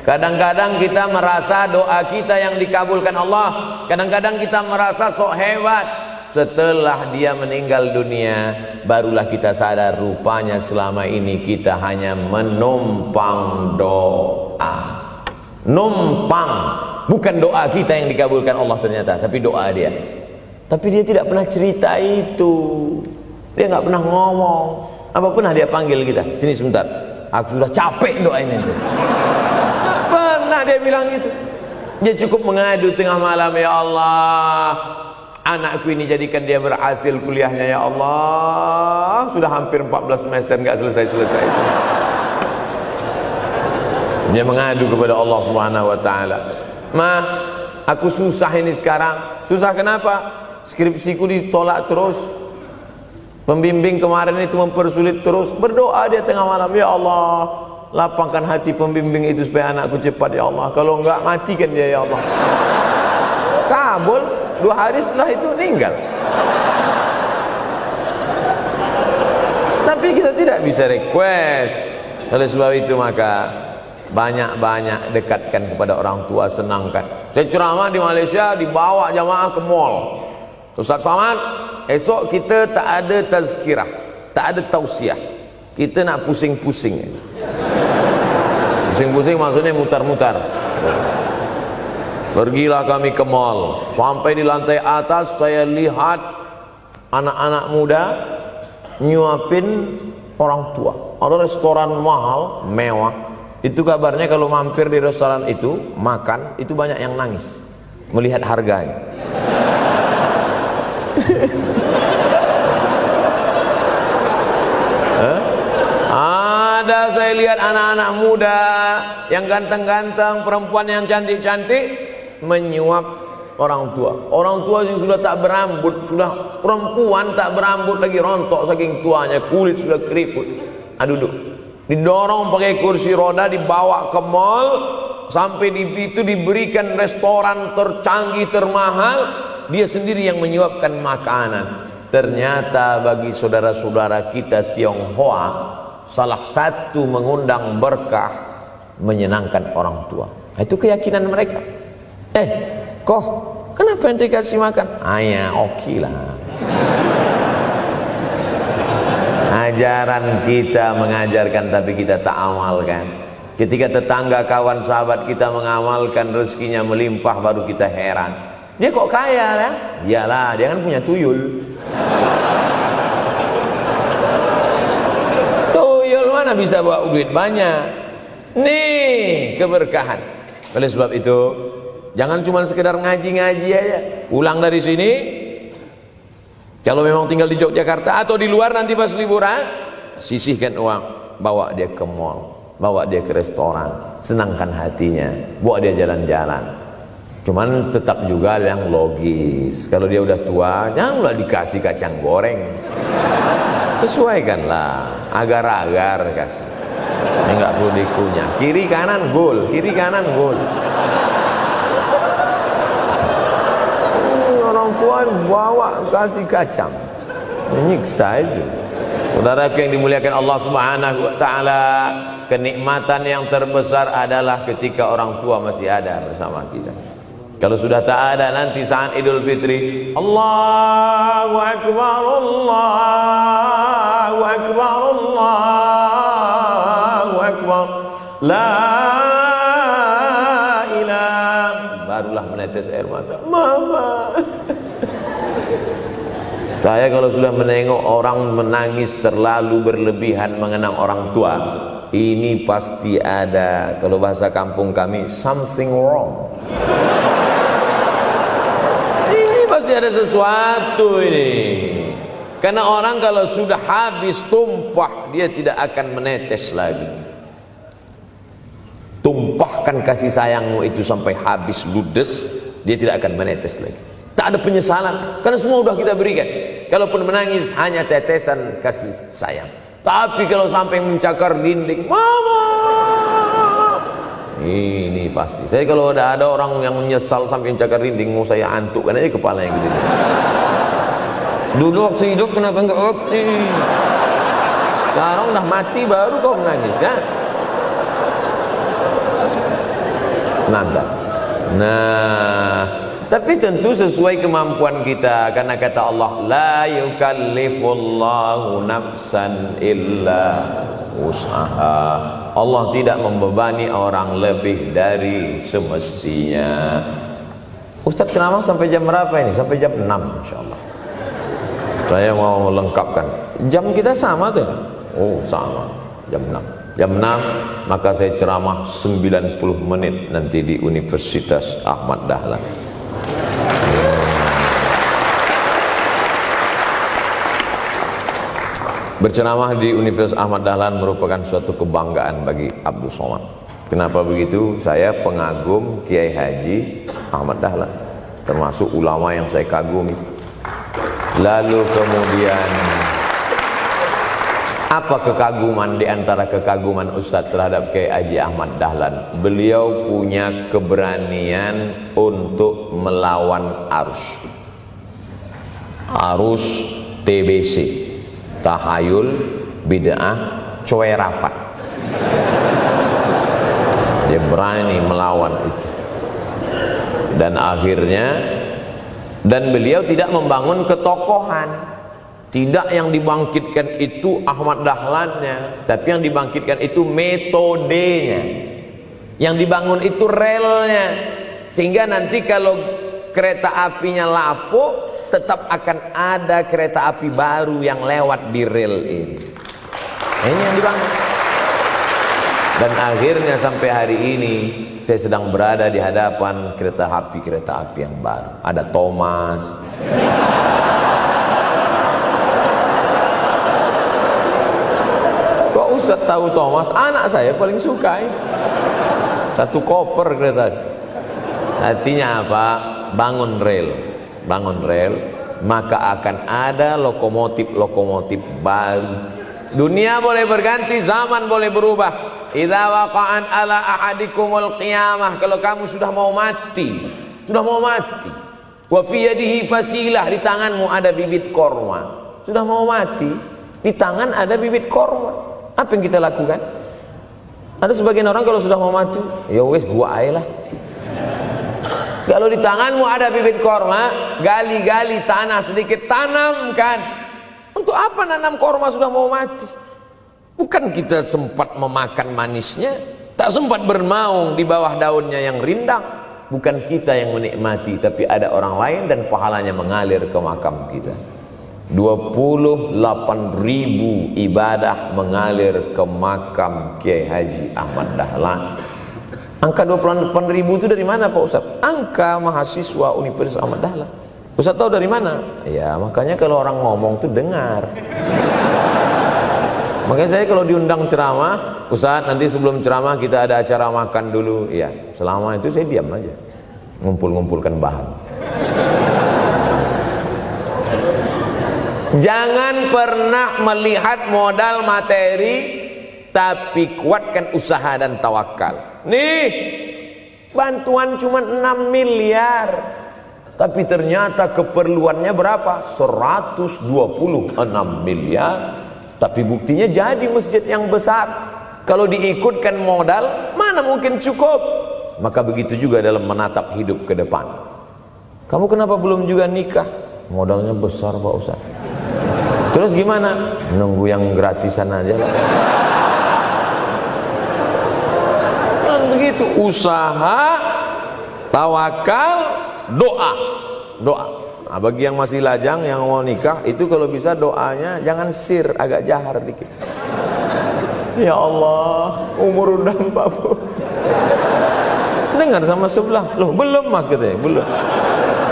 Kadang-kadang kita merasa doa kita yang dikabulkan Allah, kadang-kadang kita merasa sok hebat. Setelah dia meninggal dunia, barulah kita sadar rupanya selama ini kita hanya menumpang doa. Numpang, bukan doa kita yang dikabulkan Allah ternyata, tapi doa dia. Tapi dia tidak pernah cerita itu. Dia nggak pernah ngomong. Apa pernah dia panggil kita, sini sebentar, aku sudah capek doain itu. Pernah dia bilang itu. Dia cukup mengadu tengah malam, ya Allah, anakku ini jadikan dia berhasil kuliahnya, ya Allah. Sudah hampir 14 semester nggak selesai-selesai. Dia mengadu kepada Allah Subhanahu wa taala. Ma, aku susah ini sekarang. Susah kenapa? Skripsiku ditolak terus. Pembimbing kemarin itu mempersulit terus. Berdoa dia tengah malam, ya Allah, lapangkan hati pembimbing itu supaya anakku cepat, ya Allah. Kalau enggak, matikan dia, ya Allah. Kabul, 2 hari setelah itu meninggal. Tapi kita tidak bisa request. Oleh sebab itu maka banyak-banyak dekatkan kepada orang tua, senangkan. Saya ceramah di Malaysia, dibawa jamaah ke mall. Ustaz Samad, esok kita tak ada tazkirah, tak ada tausiah. Kita nak pusing-pusing. Pusing-pusing maksudnya mutar-mutar. Pergilah kami ke mall. Sampai di lantai atas saya lihat anak-anak muda nyuapin orang tua. Ada restoran mahal, mewah. Itu kabarnya kalau mampir di restoran itu, makan, itu banyak yang nangis melihat harganya. Ada saya lihat anak-anak muda yang ganteng-ganteng, perempuan yang cantik-cantik menyuap orang tua. Orang tua yang sudah tak berambut, sudah perempuan tak berambut lagi, rontok saking tuanya, kulit sudah keriput. Duduk, didorong pakai kursi roda, dibawa ke mall, sampai di itu diberikan restoran tercanggih, termahal. Dia sendiri yang menyuapkan makanan. Ternyata bagi saudara-saudara kita Tionghoa, salah satu mengundang berkah menyenangkan orang tua. Itu keyakinan mereka. Kok kenapa ente kasih makan? Ya oke lah. Ajaran kita mengajarkan tapi kita tak amalkan. Ketika tetangga, kawan, sahabat kita mengamalkan, rezekinya melimpah, baru kita heran. Dia kok kaya lah? Iyalah, dia kan punya tuyul. Tuyul mana bisa bawa duit banyak? Nih keberkahan. Oleh sebab itu, jangan cuma sekedar ngaji-ngaji aja. Pulang dari sini, kalau memang tinggal di Yogyakarta atau di luar nanti pas liburan, sisihkan uang, bawa dia ke mall, bawa dia ke restoran, senangkan hatinya, bawa dia jalan-jalan. Cuman tetap juga yang logis. Kalau dia udah tua, janganlah dikasih kacang goreng. Sesuaikanlah, agar-agar kasih. Ini nggak perlu dikunyah. Kiri kanan gol, kiri kanan gol. Orang tua bawa kasih kacang, menyiksa itu. Saudara yang dimuliakan Allah Subhanahu wa taala, kenikmatan yang terbesar adalah ketika orang tua masih ada bersama kita. Kalau sudah tak ada, nanti saat Idul Fitri, Allahu Akbar, Allahu Akbar, Allahu Akbar, la ilaha, barulah menetes air mata. Mama. Saya kalau sudah menengok orang menangis terlalu berlebihan mengenang orang tua, ini pasti ada, kalau bahasa kampung kami, something wrong. Ini pasti ada sesuatu ini. Karena orang kalau sudah habis tumpah, dia tidak akan menetes lagi. Tumpahkan kasih sayangmu itu sampai habis ludes, dia tidak akan menetes lagi. Tak ada penyesalan, karena semua sudah kita berikan. Kalaupun menangis hanya tetesan kasih sayang. Tapi kalau sampai mencakar dinding, mama, ini pasti. Saya kalau ada orang yang menyesal sampai mencakar dinding, mau saya antukkan aja kepala yang gede. Dulu waktu hidup kenapa enggak opti? Sekarang udah mati baru kau menangis kan? Senanda. Nah, tapi tentu sesuai kemampuan kita, karena kata Allah, la yukallifullahu nafsan illa wus'aha. Allah tidak membebani orang lebih dari semestinya. Ustaz ceramah sampai jam berapa ini? Sampai jam 6 insyaallah. Saya mau lengkapkan. Jam kita sama tuh. Oh, sama. Jam 6. Jam 6 maka saya ceramah 90 menit nanti di Universitas Ahmad Dahlan. Berceramah di Universitas Ahmad Dahlan merupakan suatu kebanggaan bagi Abdul Somad. Kenapa begitu? Saya pengagum Kiai Haji Ahmad Dahlan, termasuk ulama yang saya kagumi. Lalu kemudian, apa kekaguman di antara kekaguman Ustadz terhadap Kiai Haji Ahmad Dahlan? Beliau punya keberanian untuk melawan arus TBC, tahayul, bid'ah, cuerafat. Dia berani melawan itu. Dan akhirnya, dan beliau tidak membangun ketokohan. Tidak yang dibangkitkan itu Ahmad Dahlannya, tapi yang dibangkitkan itu metodenya. Yang dibangun itu relnya. Sehingga nanti kalau kereta apinya lapuk, tetap akan ada kereta api baru yang lewat di rel ini. Ini yang dibangun. Dan akhirnya sampai hari ini saya sedang berada di hadapan kereta api yang baru. Ada Thomas. Kok Ustaz tahu Thomas? Anak saya paling suka itu. Satu koper kereta. Artinya apa? Bangun rel, maka akan ada lokomotif baru. Dunia boleh berganti, zaman boleh berubah. Idza waqa'an ala ahadikumul qiyamah, kalau kamu sudah mau mati, wa fi yadihi fasilah, di tanganmu ada bibit korma. Sudah mau mati, di tangan ada bibit korma. Apa yang kita lakukan? Ada sebagian orang kalau sudah mau mati, ya wes gua aja lah. Kalau di tanganmu ada bibit korma, gali-gali tanah sedikit, tanamkan. Untuk apa nanam korma sudah mau mati? Bukan kita sempat memakan manisnya, tak sempat bermaung di bawah daunnya yang rindang. Bukan kita yang menikmati, tapi ada orang lain dan pahalanya mengalir ke makam kita. 28.000 ibadah mengalir ke makam Kiai Haji Ahmad Dahlan. Angka 28.000 itu dari mana Pak Ustaz? Angka mahasiswa Universitas Ahmad Dahlan. Ustaz tahu dari mana? Ya makanya kalau orang ngomong tuh dengar. Makanya saya kalau diundang ceramah, Ustaz nanti sebelum ceramah kita ada acara makan dulu. Ya selama itu saya diam aja. ngumpul-ngumpulkan bahan. Jangan pernah melihat modal materi, tapi kuatkan usaha dan tawakal. Nih, bantuan cuma 6 miliar, tapi ternyata keperluannya berapa? 126 miliar. Tapi buktinya jadi masjid yang besar. Kalau diikutkan modal, mana mungkin cukup? Maka begitu juga dalam menatap hidup ke depan. Kamu kenapa belum juga nikah? Modalnya besar Pak Ustaz. Terus gimana? Nunggu yang gratisan aja lah. Dan begitu, usaha, tawakal, doa. Doa. Nah, bagi yang masih lajang, yang mau nikah, itu kalau bisa doanya jangan sir, agak jahar dikit. Ya Allah, umur udah 40. Dengar sama sebelah, loh belum mas katanya, belum.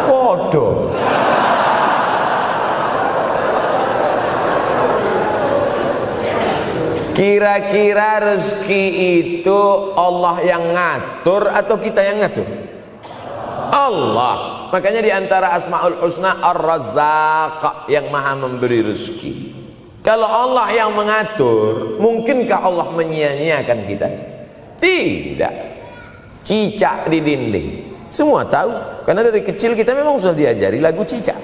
Bodoh. Kira-kira rezeki itu Allah yang ngatur atau kita yang ngatur? Allah. Makanya di antara Asmaul Husna Ar-Razzaq, yang maha memberi rezeki. Kalau Allah yang mengatur, mungkinkah Allah menyia-nyiakan kita? Tidak. Cicak di dinding, semua tahu, karena dari kecil kita memang sudah diajari lagu cicak.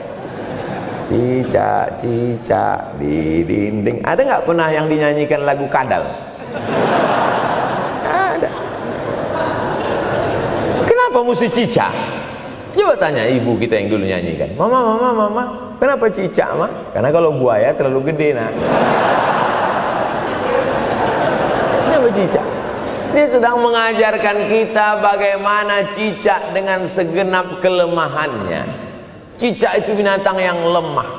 Cicak, cicak di dinding. Ada nggak pernah yang dinyanyikan lagu kadal? Ada. Kenapa mesti cicak? Coba tanya ibu kita yang dulu nyanyikan. Mama, kenapa cicak, Ma? Karena kalau buaya terlalu gede, nak. Kenapa cicak? Dia sedang mengajarkan kita bagaimana cicak dengan segenap kelemahannya. Cicak itu binatang yang lemah,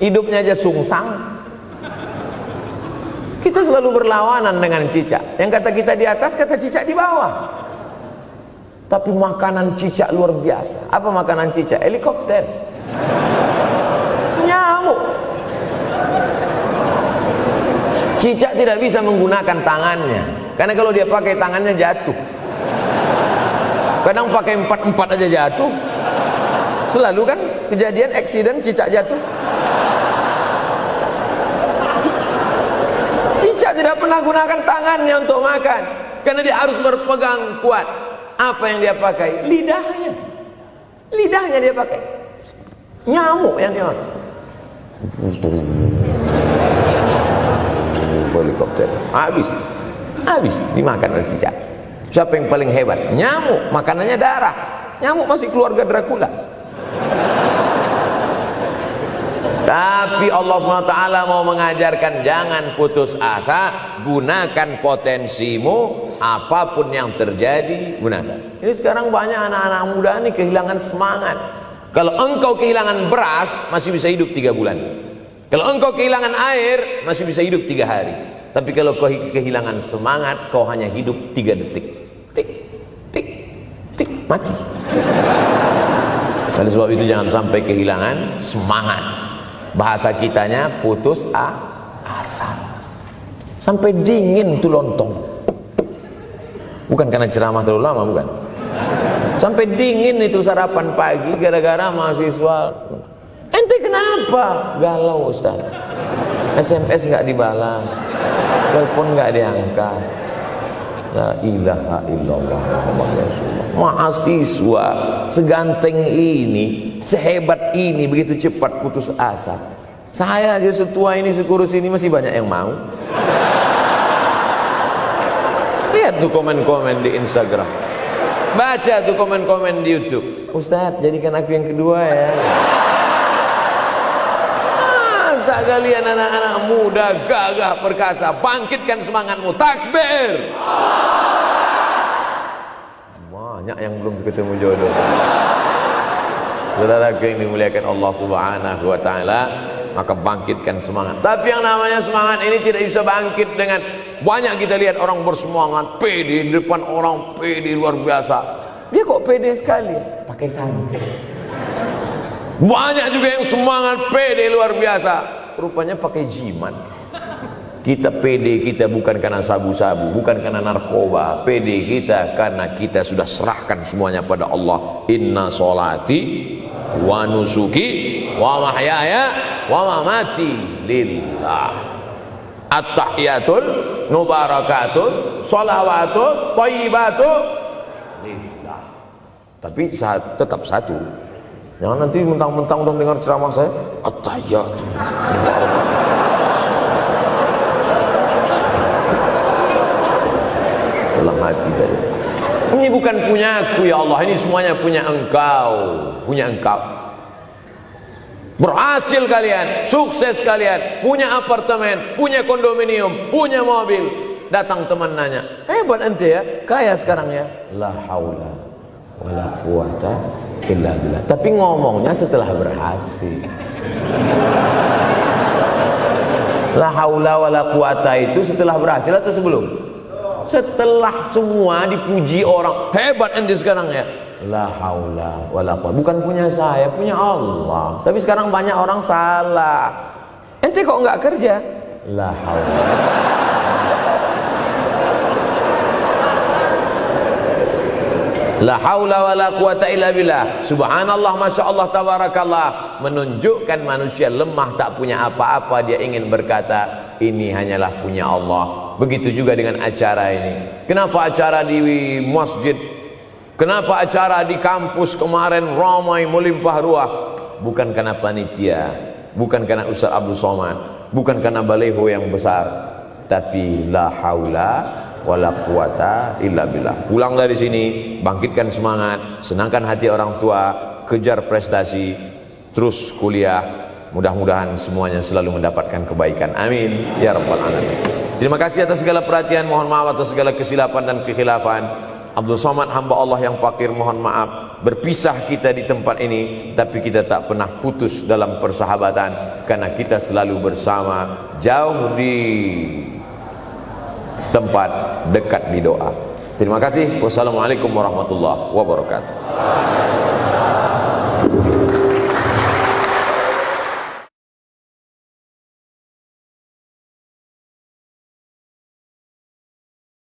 hidupnya aja sungsang. Kita selalu berlawanan dengan cicak. Yang kata kita di atas, kata cicak di bawah. Tapi makanan cicak luar biasa. Apa makanan cicak? Helikopter, nyamuk. Cicak tidak bisa menggunakan tangannya, karena kalau dia pakai tangannya jatuh. Kadang pakai 4 aja jatuh. Selalu kan kejadian eksiden cicak jatuh. Cicak tidak pernah gunakan tangannya untuk makan, karena dia harus berpegang kuat. Apa yang dia pakai? Lidahnya. Lidahnya dia pakai. Nyamuk yang dia makan. Helikopter. Habis dimakan oleh cicak. Siapa yang paling hebat? Nyamuk, makanannya darah. Nyamuk masih keluarga Dracula. Tapi Allah SWT mau mengajarkan jangan putus asa, gunakan potensimu, apapun yang terjadi gunakan. Ini sekarang banyak anak-anak muda nih kehilangan semangat. Kalau engkau kehilangan beras masih bisa hidup 3 bulan. Kalau engkau kehilangan air masih bisa hidup 3 hari. Tapi kalau kau kehilangan semangat, kau hanya hidup 3 detik. Tik, tik, tik, mati. Oleh sebab itu jangan sampai kehilangan semangat. Bahasa kitanya putus asa. Sampai dingin tuh lontong. Bukan karena ceramah terlalu lama, bukan. Sampai dingin itu sarapan pagi gara-gara mahasiswa. Ente kenapa? Galau Ustaz. SMS nggak dibalas, telepon nggak diangkat. La ilaha illallah Muhammad Rasulullah. Mahasiswa seganteng ini, sehebat ini, begitu cepat putus asa. Saya aja setua ini, sekurus ini masih banyak yang mau. Lihat tuh komen-komen di Instagram, baca tuh komen-komen di YouTube. Ustadz, jadikan aku yang kedua ya. Masa kalian anak-anak muda gagah perkasa, bangkitkan semangatmu, takbir. Banyak yang belum ketemu jodoh. Saudara yang dimuliakan Allah Subhanahu wa taala, maka bangkitkan semangat. Tapi yang namanya semangat ini tidak bisa bangkit dengan banyak. Kita lihat orang bersemangat, pede di depan orang, pede luar biasa. Dia kok pede sekali? Pakai santai. Banyak juga yang semangat, pede luar biasa, rupanya pakai jimat. Kita pede kita bukan karena sabu-sabu, bukan karena narkoba. Pede kita karena kita sudah serahkan semuanya pada Allah. Inna sholati wa nusuki wa mahyaya wa mamati lillah. At-tahiyatul mubarakatul sholawatu thayyibatu lillah. Tapi tetap satu. Jangan nanti mentang-mentang udah dengar ceramah saya at-tahiyatul mubarakatul. Dalam hati saja. Ini bukan punyaku ya Allah, ini semuanya punya Engkau, punya Engkau. Berhasil kalian, sukses kalian, punya apartemen, punya kondominium, punya mobil. Datang teman nanya, hebat ente ya, kaya sekarang ya. La haula wala quwata illa billah. Tapi ngomongnya setelah berhasil. La haula wala quwata itu setelah berhasil atau sebelum? Setelah semua dipuji orang, hebat ente sekarang ya. La haula wala quwwata, bukan punya saya, punya Allah. Tapi sekarang banyak orang salah. Ente kok enggak kerja? La haula. La haula wala quwwata illa billah. Subhanallah, masya Allah, tabarakallah. Menunjukkan manusia lemah, tak punya apa-apa. Dia ingin berkata, ini hanyalah punya Allah. Begitu juga dengan acara ini. Kenapa acara di masjid? Kenapa acara di kampus kemarin ramai melimpah ruah? Bukan karena panitia, bukan karena Ustaz Abdul Somad, bukan karena baleho yang besar, tapi la haula wala quwata illa billah. Pulang dari sini, bangkitkan semangat, senangkan hati orang tua, kejar prestasi, terus kuliah. Mudah-mudahan semuanya selalu mendapatkan kebaikan. Amin ya rabbal alamin. Terima kasih atas segala perhatian. Mohon maaf atas segala kesilapan dan kekhilafan. Abdul Somad, hamba Allah yang fakir, mohon maaf. Berpisah kita di tempat ini, tapi kita tak pernah putus dalam persahabatan, karena kita selalu bersama, jauh di tempat, dekat di doa. Terima kasih. Wassalamualaikum warahmatullahi wabarakatuh.